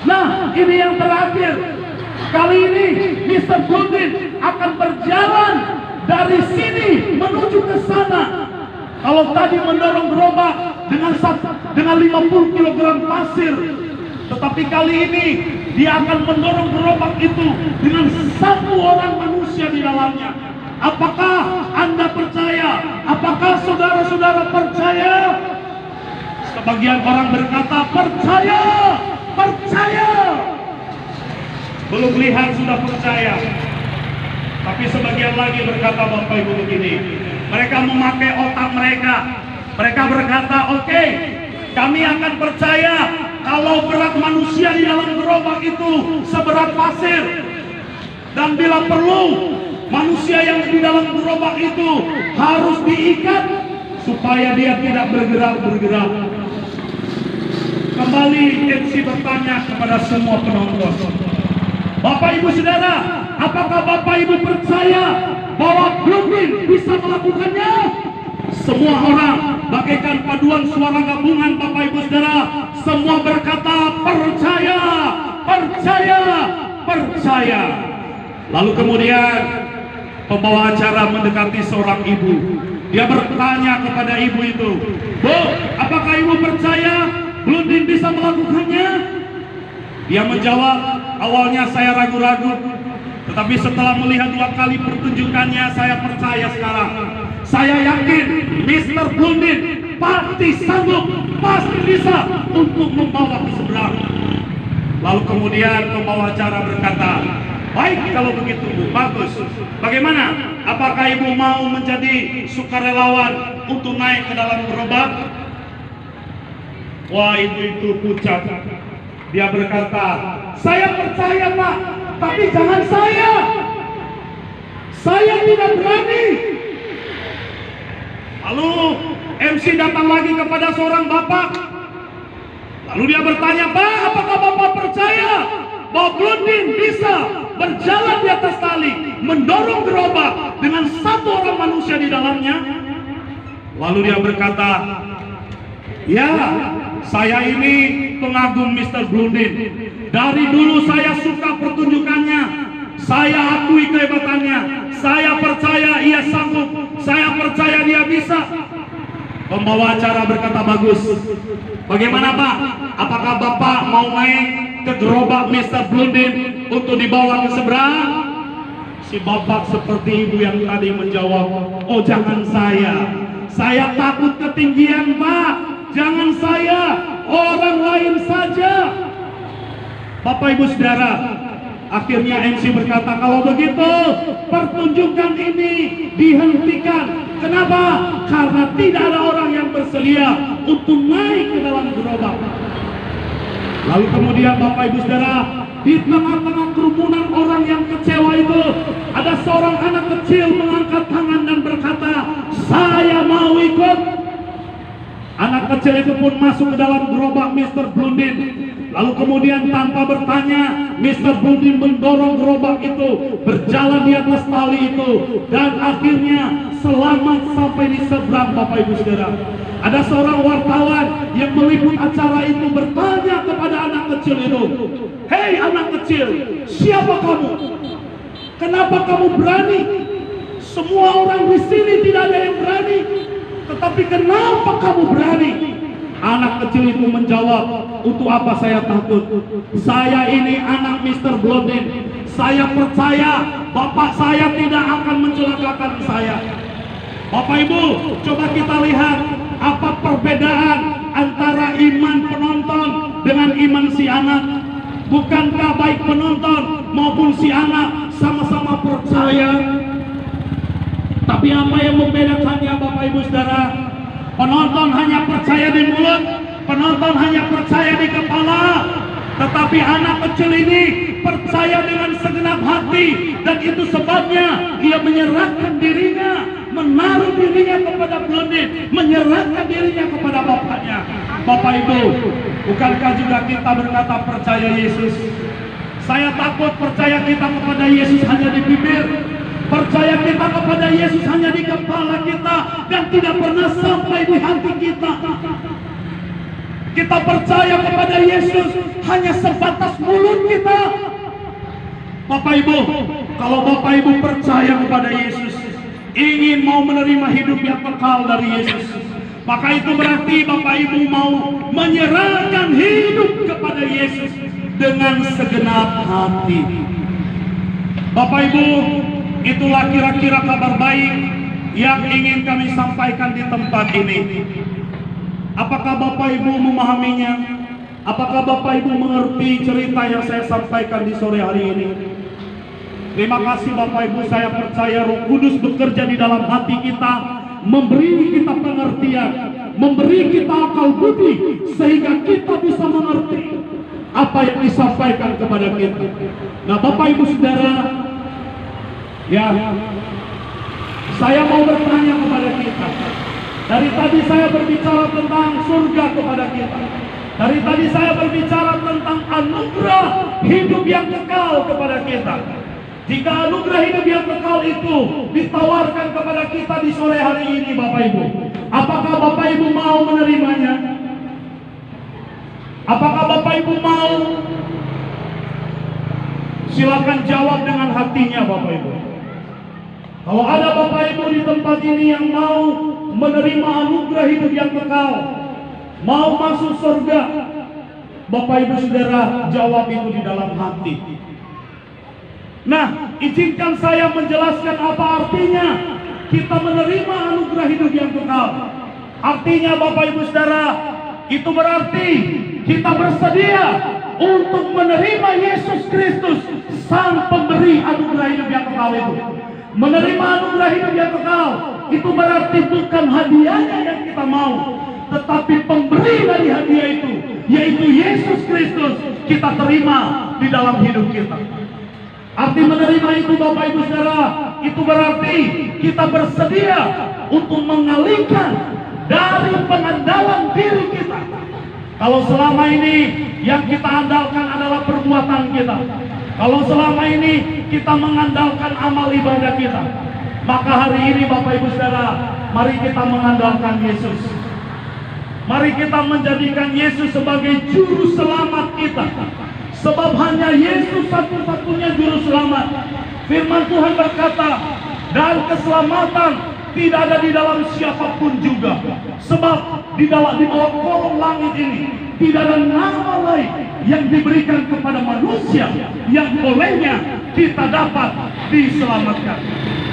nah ini yang terakhir. Kali ini Mr. Blondin akan berjalan dari sini menuju ke sana. Kalau tadi mendorong gerobak dengan 50 kg pasir, tetapi kali ini dia akan mendorong gerobak itu dengan 1 orang manusia di dalamnya. Apakah Anda percaya? Apakah saudara-saudara percaya? Sebagian orang berkata percaya, percaya. Belum lihat sudah percaya. Tapi sebagian lagi berkata, Bapak Ibu, begini, mereka memakai otak mereka. Mereka berkata, oke, kami akan percaya kalau berat manusia di dalam gerobak itu seberat pasir. Dan bila perlu, manusia yang di dalam gerobak itu harus diikat supaya dia tidak bergerak-bergerak. Kembali MC bertanya kepada semua penonton, Bapak Ibu Saudara, apakah Bapak Ibu percaya bahwa Blondin bisa melakukannya? Semua orang bagaikan paduan suara gabungan, Bapak Ibu Saudara, semua berkata percaya, percaya, percaya. Lalu kemudian pembawa acara mendekati seorang ibu. Dia bertanya kepada ibu itu, Bu, apakah ibu percaya Blondin bisa melakukannya? Dia menjawab, awalnya saya ragu-ragu, tetapi setelah melihat 2 kali pertunjukannya, saya percaya sekarang. Saya yakin Mr. Blondin pasti sanggup, pasti bisa untuk membawa ke seberang. Lalu kemudian pembawa acara berkata, baik kalau begitu Bu, bagus. Bagaimana? Apakah ibu mau menjadi sukarelawan untuk naik ke dalam gerobak? Wah, ibu itu pucat. Dia berkata, saya percaya Pak, tapi jangan saya. Saya tidak berani. Lalu MC datang lagi kepada seorang bapak. Lalu dia bertanya, Pak, apakah Bapak percaya bahwa Blondin bisa berjalan di atas tali, mendorong gerobak dengan 1 orang manusia di dalamnya? Lalu dia berkata, ya, saya ini pengagum Mr. Blondin. Dari dulu saya suka pertunjukannya. Saya akui kehebatannya. Saya percaya ia sanggup. Saya percaya dia bisa. Pembawa acara berkata, bagus. Bagaimana Pak? Apakah Bapak mau naik ke gerobak Mr. Blondin untuk dibawa ke seberang? Si bapak seperti ibu yang tadi menjawab, oh jangan saya. Saya takut ketinggian Pak. Jangan saya, orang lain saja. Bapak Ibu Saudara, akhirnya MC berkata, kalau begitu pertunjukan ini dihentikan. Kenapa? Karena tidak ada orang yang bersedia untuk naik ke dalam gerobak. Lalu kemudian Bapak Ibu Saudara, di tengah-tengah kerumunan orang yang kecewa itu, ada seorang anak kecil mengangkat tangan dan berkata, saya mau ikut. Anak kecil itu pun masuk ke dalam gerobak Mr. Blondin. Lalu kemudian tanpa bertanya, Mr. Blondin mendorong gerobak itu, berjalan di atas tali itu, dan akhirnya selamat sampai di seberang. Bapak Ibu Saudara, ada seorang wartawan yang meliput acara itu bertanya kepada anak kecil itu, hei anak kecil, siapa kamu? Kenapa kamu berani? Semua orang di sini tidak ada yang berani. Tetapi kenapa kamu berani? Anak kecil itu menjawab, untuk apa saya takut? Saya ini anak Mr. Blondin. Saya percaya bapak saya tidak akan mencelakakan saya. Bapak Ibu, coba kita lihat apa perbedaan antara iman penonton dengan iman si anak. Bukankah baik penonton maupun si anak sama-sama percaya? Tapi apa yang membedakannya Bapak Ibu Saudara? Penonton hanya percaya di mulut, penonton hanya percaya di kepala. Tetapi anak kecil ini percaya dengan segenap hati, dan itu sebabnya ia menyerahkan dirinya, menaruh dirinya kepada blondin, menyerahkan dirinya kepada bapaknya. Bapak Ibu, bukankah juga kita berkata percaya Yesus? Saya takut percaya kita kepada Yesus hanya di bibir, percaya kita kepada Yesus hanya di kepala kita, dan tidak pernah sampai di hati kita. Kita percaya kepada Yesus hanya sebatas mulut kita. Bapak Ibu, kalau Bapak Ibu percaya kepada Yesus, ingin mau menerima hidup yang kekal dari Yesus, maka itu berarti Bapak Ibu mau menyerahkan hidup kepada Yesus dengan segenap hati. Bapak Ibu, itulah kira-kira kabar baik yang ingin kami sampaikan di tempat ini. Apakah Bapak Ibu memahaminya? Apakah Bapak Ibu mengerti cerita yang saya sampaikan di sore hari ini? Terima kasih Bapak Ibu, saya percaya Roh Kudus bekerja di dalam hati kita, memberi kita pengertian, memberi kita akal budi, sehingga kita bisa mengerti apa yang disampaikan kepada kita. Nah Bapak Ibu Saudara, ya, saya mau bertanya kepada kita. Dari tadi saya berbicara tentang surga kepada kita. Dari tadi saya berbicara tentang anugerah hidup yang kekal kepada kita. Jika anugerah hidup yang kekal itu ditawarkan kepada kita di sore hari ini Bapak Ibu, apakah Bapak Ibu mau menerimanya? Apakah Bapak Ibu mau? Silakan jawab dengan hatinya Bapak Ibu. Kalau ada Bapak Ibu di tempat ini yang mau menerima anugerah hidup yang kekal, mau masuk surga, Bapak Ibu Saudara, jawab itu di dalam hati. Nah, izinkan saya menjelaskan apa artinya kita menerima anugerah hidup yang kekal. Artinya Bapak Ibu Saudara, itu berarti kita bersedia untuk menerima Yesus Kristus, Sang Pemberi anugerah hidup yang kekal itu. Menerima anugerah hidup yang kekal itu berarti bukan hadiahnya yang kita mau, tetapi pemberi dari hadiah itu, yaitu Yesus Kristus, kita terima di dalam hidup kita. Arti menerima itu Bapak Ibu Saudara, itu berarti kita bersedia untuk mengalihkan dari pengandalan diri kita. Kalau selama ini yang kita andalkan adalah perbuatan kita, kalau selama ini kita mengandalkan amal ibadah kita, maka hari ini Bapak Ibu Saudara, mari kita mengandalkan Yesus. Mari kita menjadikan Yesus sebagai juru selamat kita. Sebab hanya Yesus satu-satunya juru selamat. Firman Tuhan berkata, dan keselamatan tidak ada di dalam siapapun juga. Sebab di bawah kolong langit ini tidak ada nama lain yang diberikan kepada manusia yang bolehnya kita dapat diselamatkan.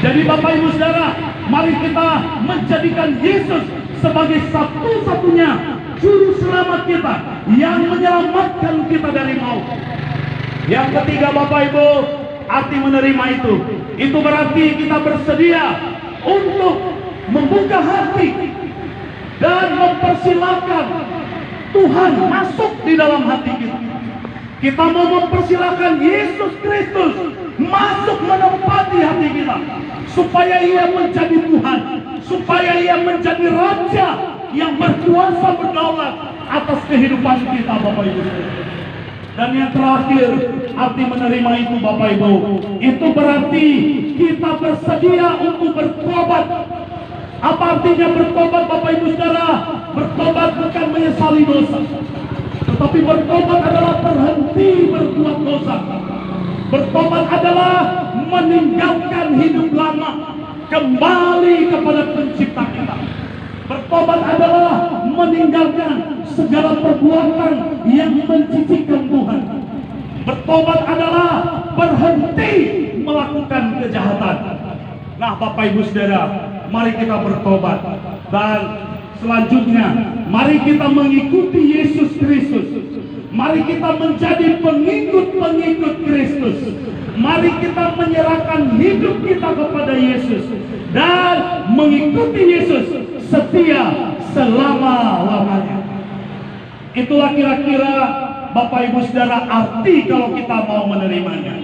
Jadi Bapak Ibu Saudara, mari kita menjadikan Yesus sebagai satu-satunya juru selamat kita yang menyelamatkan kita dari maut. Yang ketiga Bapak Ibu, arti menerima itu berarti kita bersedia untuk membuka hati dan mempersilahkan Tuhan masuk di dalam hati kita. Kita mau mempersilahkan Yesus Kristus masuk menempati hati kita, supaya Ia menjadi Tuhan, supaya Ia menjadi Raja yang berkuasa berdaulat atas kehidupan kita Bapak Ibu. Dan yang terakhir, arti menerima itu Bapak Ibu, itu berarti kita bersedia untuk bertobat. Apa artinya bertobat Bapak Ibu Saudara? Bertobat bukan menyesali dosa, tetapi bertobat adalah berhenti berbuat dosa. Bertobat adalah meninggalkan hidup lama, kembali kepada pencipta kita. Bertobat adalah meninggalkan segala perbuatan yang mencicikkan Tuhan. Bertobat adalah berhenti melakukan kejahatan. Nah Bapak Ibu Saudara, mari kita bertobat. Dan selanjutnya, mari kita mengikuti Yesus Kristus. Mari kita menjadi pengikut-pengikut Kristus. Mari kita menyerahkan hidup kita kepada Yesus dan mengikuti Yesus setia selama-lamanya. Itulah kira-kira Bapak Ibu Saudara arti kalau kita mau menerimanya.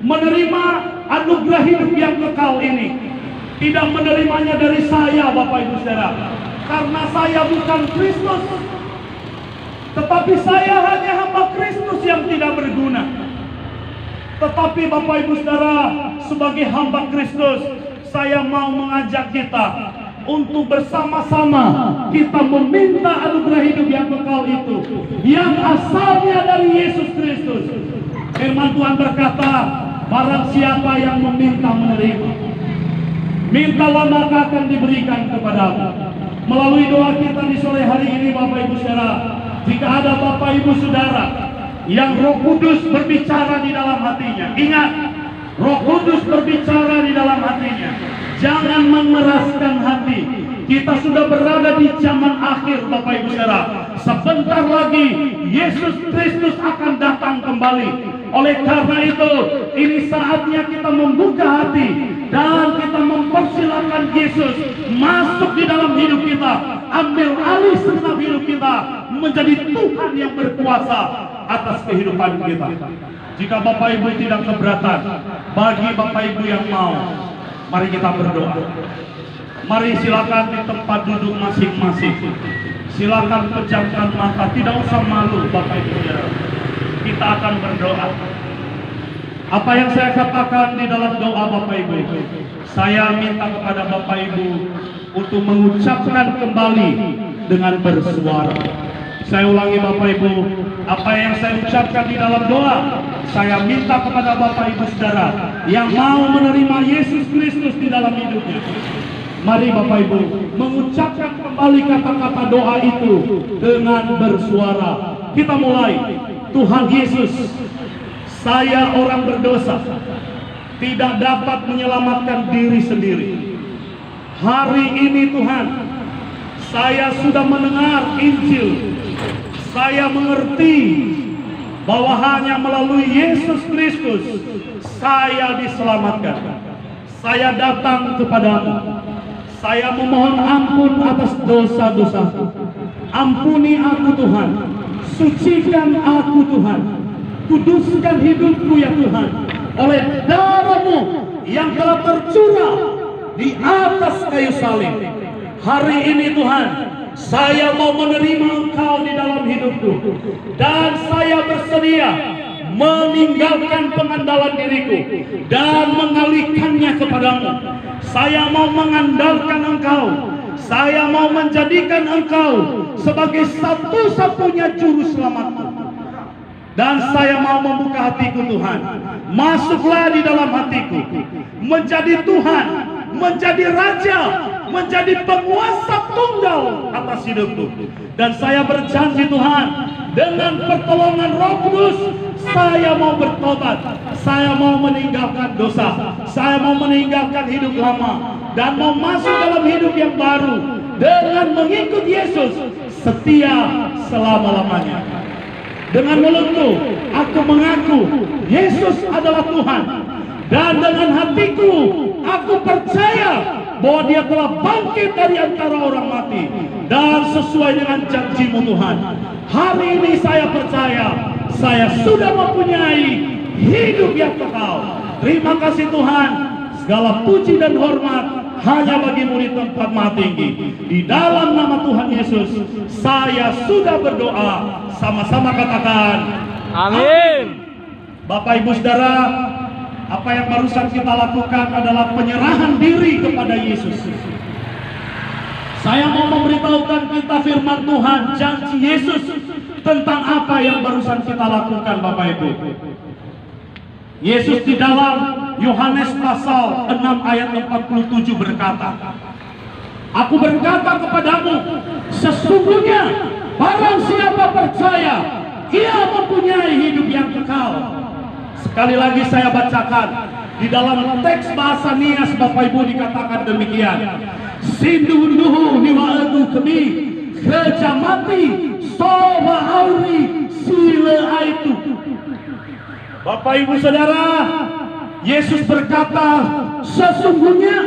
Menerima anugerah hidup yang kekal ini tidak menerimanya dari saya, Bapak Ibu Saudara, karena saya bukan Kristus, tetapi saya hanya hamba Kristus yang tidak berguna. Tetapi Bapak Ibu Saudara, sebagai hamba Kristus, saya mau mengajak kita untuk bersama-sama kita meminta anugerah hidup yang kekal itu, yang asalnya dari Yesus Kristus. Firman Tuhan berkata, barang siapa yang meminta menerima, mintalah maka akan diberikan kepadamu. Melalui doa kita di sore hari ini, Bapak Ibu Saudara, jika ada Bapak Ibu Saudara yang Roh Kudus berbicara di dalam hatinya, ingat, Roh Kudus berbicara di dalam hatinya, jangan mengeraskan hati. Kita sudah berada di zaman akhir, Bapak Ibu Saudara. Sebentar lagi Yesus Kristus akan datang kembali. Oleh karena itu, ini saatnya kita membuka hati dan kita mempersilakan Yesus masuk di dalam hidup kita, ambil alih segenap hidup kita, menjadi Tuhan yang berkuasa atas kehidupan kita. Jika Bapak Ibu tidak keberatan, bagi Bapak Ibu yang mau, mari kita berdoa. Mari silakan di tempat duduk masing-masing. Silakan pejamkan mata, tidak usah malu Bapak Ibu Saudara. Kita akan berdoa. Apa yang saya katakan di dalam doa Bapak Ibu, saya minta kepada Bapak Ibu untuk mengucapkan kembali dengan bersuara. Saya ulangi Bapak Ibu, apa yang saya ucapkan di dalam doa, saya minta kepada Bapak Ibu Saudara yang mau menerima Yesus Kristus di dalam hidupnya. Mari Bapak Ibu mengucapkan kembali kata-kata doa itu dengan bersuara. Kita mulai. Tuhan Yesus, saya orang berdosa, tidak dapat menyelamatkan diri sendiri. Hari ini Tuhan, saya sudah mendengar Injil. Saya mengerti bahwa hanya melalui Yesus Kristus saya diselamatkan. Saya datang kepadamu. Saya memohon ampun atas dosa-dosaku. Ampuni aku Tuhan. Sucikan aku Tuhan. Kuduskan hidupku ya Tuhan. Oleh darah-Mu yang telah tercurah di atas kayu salib. Hari ini Tuhan, saya mau menerima Engkau di dalam hidupku. Dan saya bersedia meninggalkan pengandalan diriku dan mengalihkannya kepadamu. Saya mau mengandalkan Engkau. Saya mau menjadikan Engkau sebagai satu-satunya juru selamatku. Dan saya mau membuka hatiku Tuhan. Masuklah di dalam hatiku. Menjadi Tuhan, menjadi Raja, menjadi penguasa tunggal atas hidupku. Dan saya berjanji Tuhan, dengan pertolongan Roh Kudus, saya mau bertobat. Saya mau meninggalkan dosa. Saya mau meninggalkan hidup lama dan mau masuk dalam hidup yang baru dengan mengikut Yesus setia selama-lamanya. Dengan mulutku aku mengaku Yesus adalah Tuhan, dan dengan hatiku aku percaya bahwa Dia telah bangkit dari antara orang mati, dan sesuai dengan janji-Mu Tuhan, hari ini saya percaya saya sudah mempunyai hidup yang kekal. Terima kasih Tuhan. Segala puji dan hormat hanya bagi-Mu di tempat maha tinggi. Di dalam nama Tuhan Yesus saya sudah berdoa. Sama-sama katakan amin. Bapak Ibu Saudara, apa yang barusan kita lakukan adalah penyerahan diri kepada Yesus. Saya mau memberitahukan kita firman Tuhan, janji Yesus tentang apa yang barusan kita lakukan Bapak Ibu. Yesus di dalam Yohanes pasal 6 ayat 47 berkata, Aku berkata kepadamu, sesungguhnya barang siapa percaya, ia mempunyai hidup yang kekal. Sekali lagi saya bacakan, di dalam teks bahasa Nias Bapak Ibu dikatakan demikian. Sindunuhu niwa'adu kemi kejamati soba auri sile aitu. Bapak Ibu Saudara, Yesus berkata sesungguhnya,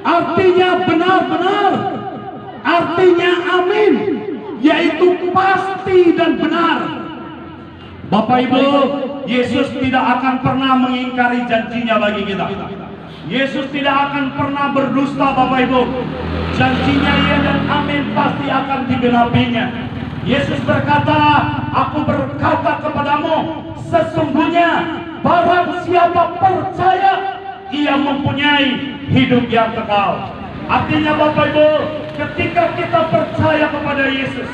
artinya benar-benar, artinya amin, yaitu pasti dan benar. Bapak Ibu, Yesus tidak akan pernah mengingkari janjinya bagi kita. Yesus tidak akan pernah berdusta, Bapak Ibu. Janjinya iya dan amin pasti akan digenapinya. Yesus berkata, aku berkata kepadamu, sesungguhnya barang siapa percaya, ia mempunyai hidup yang kekal. Artinya Bapak Ibu, ketika kita percaya kepada Yesus,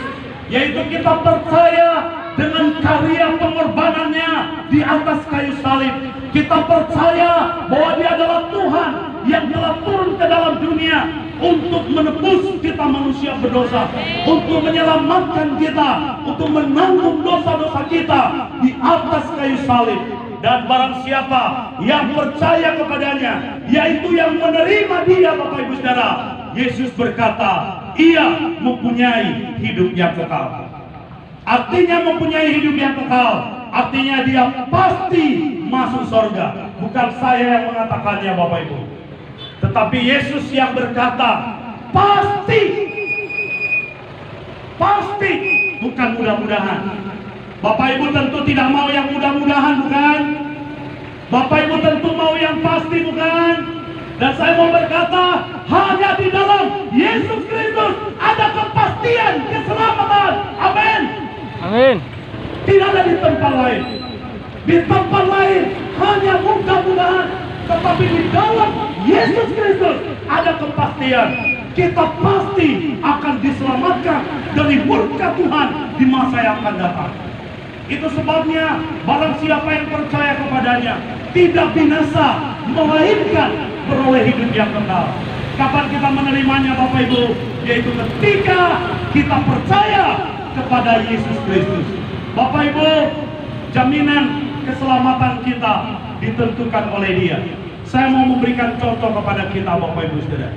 yaitu kita percaya dengan karya pengorbanannya di atas kayu salib, kita percaya bahwa Dia adalah Tuhan yang telah turun ke dalam dunia untuk menebus kita manusia berdosa, untuk menyelamatkan kita, untuk menanggung dosa-dosa kita di atas kayu salib. Dan barang siapa yang percaya kepadanya, yaitu yang menerima Dia, Bapak Ibu Saudara, Yesus berkata, ia mempunyai hidup yang kekal. Artinya mempunyai hidup yang kekal, artinya dia pasti masuk surga. Bukan saya yang mengatakannya, Bapak Ibu, tetapi Yesus yang berkata, pasti, bukan mudah-mudahan. Bapak Ibu tentu tidak mau yang mudah-mudahan, bukan? Bapak Ibu tentu mau yang pasti, bukan? Dan saya mau berkata, hanya di dalam Yesus Kristus ada kepastian keselamatan. Amin. Amin. Tidak ada di tempat lain. Di tempat lain hanya mudah-mudahan, tetapi di dalam Yesus Kristus ada kepastian. Kita pasti akan diselamatkan dari murka Tuhan di masa yang akan datang. Itu sebabnya barang siapa yang percaya kepadanya tidak binasa, melainkan beroleh hidup yang kekal. Kapan kita menerimanya, Bapak Ibu? Yaitu ketika kita percaya kepada Yesus Kristus. Bapak Ibu, jaminan keselamatan kita ditentukan oleh Dia. Saya mau memberikan contoh kepada kita, Bapak Ibu Saudara.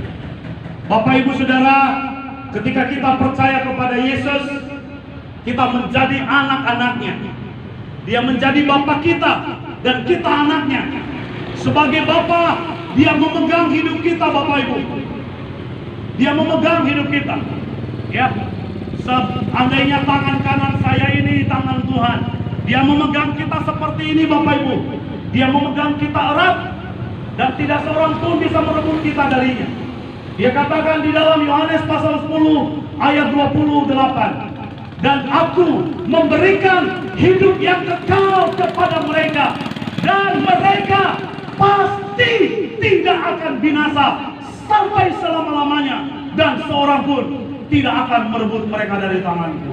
Bapak Ibu Saudara, ketika kita percaya kepada Yesus, kita menjadi anak-anaknya. Dia menjadi Bapa kita dan kita anaknya. Sebagai Bapa, Dia memegang hidup kita, Bapak Ibu. Dia memegang hidup kita. Ya, seandainya tangan kanan saya ini tangan Tuhan, Dia memegang kita seperti ini, Bapak Ibu. Dia memegang kita erat dan tidak seorang pun bisa merebut kita darinya. Dia katakan di dalam Yohanes pasal 10 ayat 28, dan aku memberikan hidup yang kekal kepada mereka, dan mereka pasti tidak akan binasa sampai selama-lamanya, dan seorang pun tidak akan merebut mereka dari tanganku.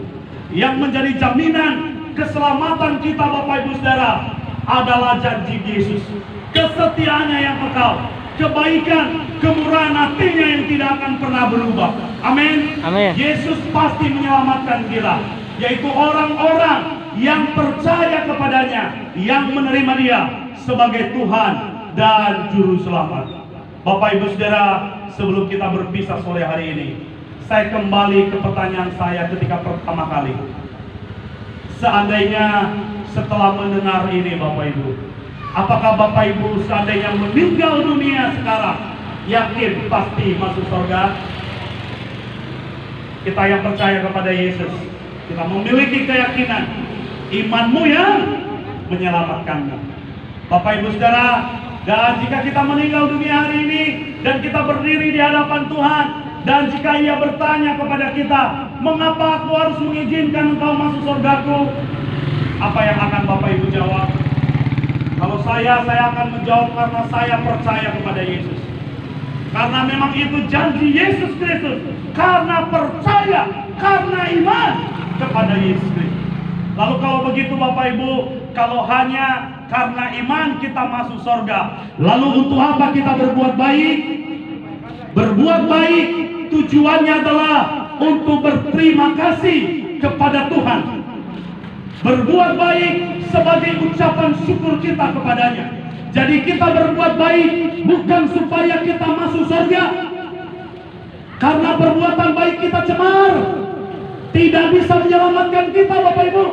Yang menjadi jaminan keselamatan kita, Bapak Ibu Saudara, adalah janji Yesus, kesetiaannya yang kekal, kebaikan, kemurahan hatinya yang tidak akan pernah berubah. Amin. Amin. Yesus pasti menyelamatkan kita, yaitu orang-orang yang percaya kepadanya, yang menerima Dia sebagai Tuhan dan Juru Selamat. Bapak Ibu Saudara, sebelum kita berpisah sore hari ini, saya kembali ke pertanyaan saya ketika pertama kali. Seandainya setelah mendengar ini, Bapak Ibu, apakah Bapak Ibu seandainya meninggal dunia sekarang, yakin pasti masuk surga? Kita yang percaya kepada Yesus, kita memiliki keyakinan, imanmu yang menyelamatkanmu. Bapak Ibu Saudara, dan jika kita meninggal dunia hari ini dan kita berdiri di hadapan Tuhan, dan jika Ia bertanya kepada kita, mengapa aku harus mengizinkan engkau masuk surgaku? Apa yang akan Bapak Ibu jawab? Kalau saya akan menjawab, karena saya percaya kepada Yesus. Karena memang itu janji Yesus Kristus. Karena percaya, karena iman kepada Yesus Kristus. Lalu kalau begitu Bapak Ibu, kalau hanya karena iman kita masuk surga, lalu untuk apa kita berbuat baik? Berbuat baik tujuannya adalah untuk berterima kasih kepada Tuhan. Berbuat baik sebagai ucapan syukur kita kepadanya. Jadi kita berbuat baik bukan supaya kita masuk surga, karena perbuatan baik kita cemar tidak bisa menyelamatkan kita, Bapak Ibu.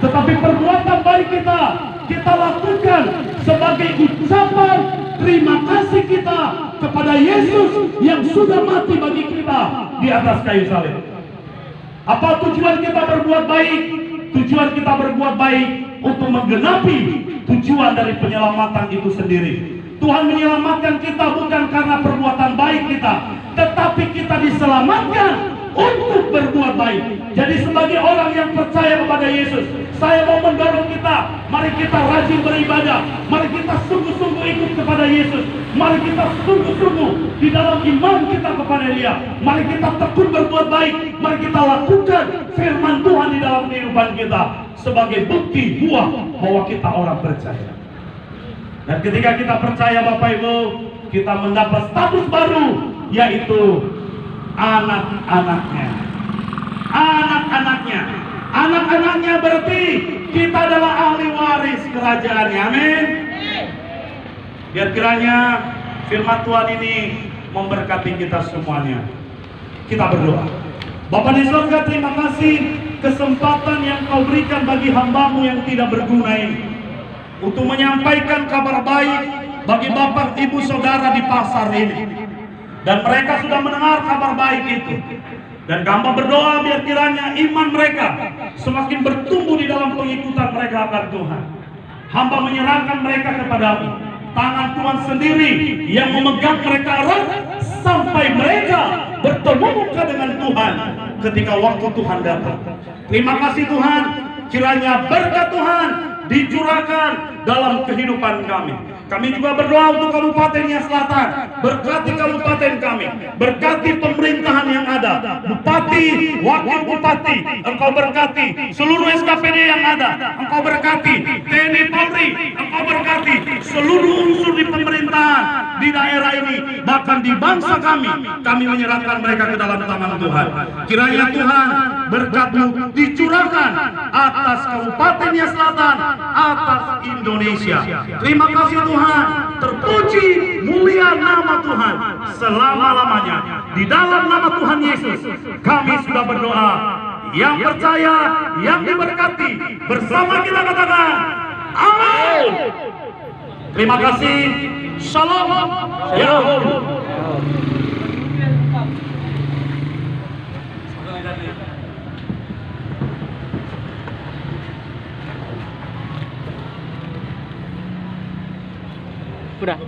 Tetapi perbuatan baik kita lakukan sebagai ucapan terima kasih kita kepada Yesus yang sudah mati bagi kita di atas kayu salib. Apa tujuan kita berbuat baik? Tujuan kita berbuat baik untuk menggenapi tujuan dari penyelamatan itu sendiri. Tuhan menyelamatkan kita bukan karena perbuatan baik kita, tetapi kita diselamatkan untuk berbuat baik. Jadi sebagai orang yang percaya kepada Yesus, saya mau mendorong kita, mari kita rajin beribadah, mari kita sungguh-sungguh ikut kepada Yesus, mari kita sungguh-sungguh di dalam iman kita kepada Dia, mari kita tekun berbuat baik, mari kita lakukan firman Tuhan di dalam kehidupan kita sebagai bukti buah bahwa kita orang percaya. Dan ketika kita percaya Bapak Ibu, kita mendapat status baru, yaitu anak-anaknya. Anak-anaknya. Anak-anaknya berarti kita adalah ahli waris kerajaannya. Amin. Biar kiranya firman Tuhan ini memberkati kita semuanya. Kita berdoa. Bapa di surga, terima kasih kesempatan yang Kau berikan bagi hamba-Mu yang tidak berguna ini, untuk menyampaikan kabar baik bagi Bapak, Ibu, Saudara di pasar ini. Dan mereka sudah mendengar kabar baik itu. Dan hamba berdoa biar kiranya iman mereka semakin bertumbuh di dalam pengikutan mereka akan Tuhan. Hamba menyerahkan mereka kepada-Mu. Tangan Tuhan sendiri yang memegang mereka erat sampai mereka bertemu muka dengan Tuhan ketika waktu Tuhan datang. Terima kasih Tuhan, kiranya berkat Tuhan dicurahkan dalam kehidupan kami. Kami juga berdoa untuk Kabupaten Nia Selatan. Berkati kabupaten kami, berkati pemerintahan yang ada, bupati, wakil bupati, Engkau berkati seluruh SKPD yang ada, Engkau berkati TNI Polri, Engkau berkati seluruh unsur di pemerintahan di daerah ini, bahkan di bangsa kami. Kami menyerahkan mereka ke dalam tangan Tuhan. Kiranya Tuhan berkat-Mu dicurahkan atas Kabupaten Nia Selatan, atas Indonesia. Terima kasih Tuhan, terpuji mulia nama Tuhan selama-lamanya. Di dalam nama Tuhan Yesus kami sudah berdoa. Yang percaya, yang diberkati, bersama kita katakan amin. Terima kasih. Shalom. Shalom. Udah.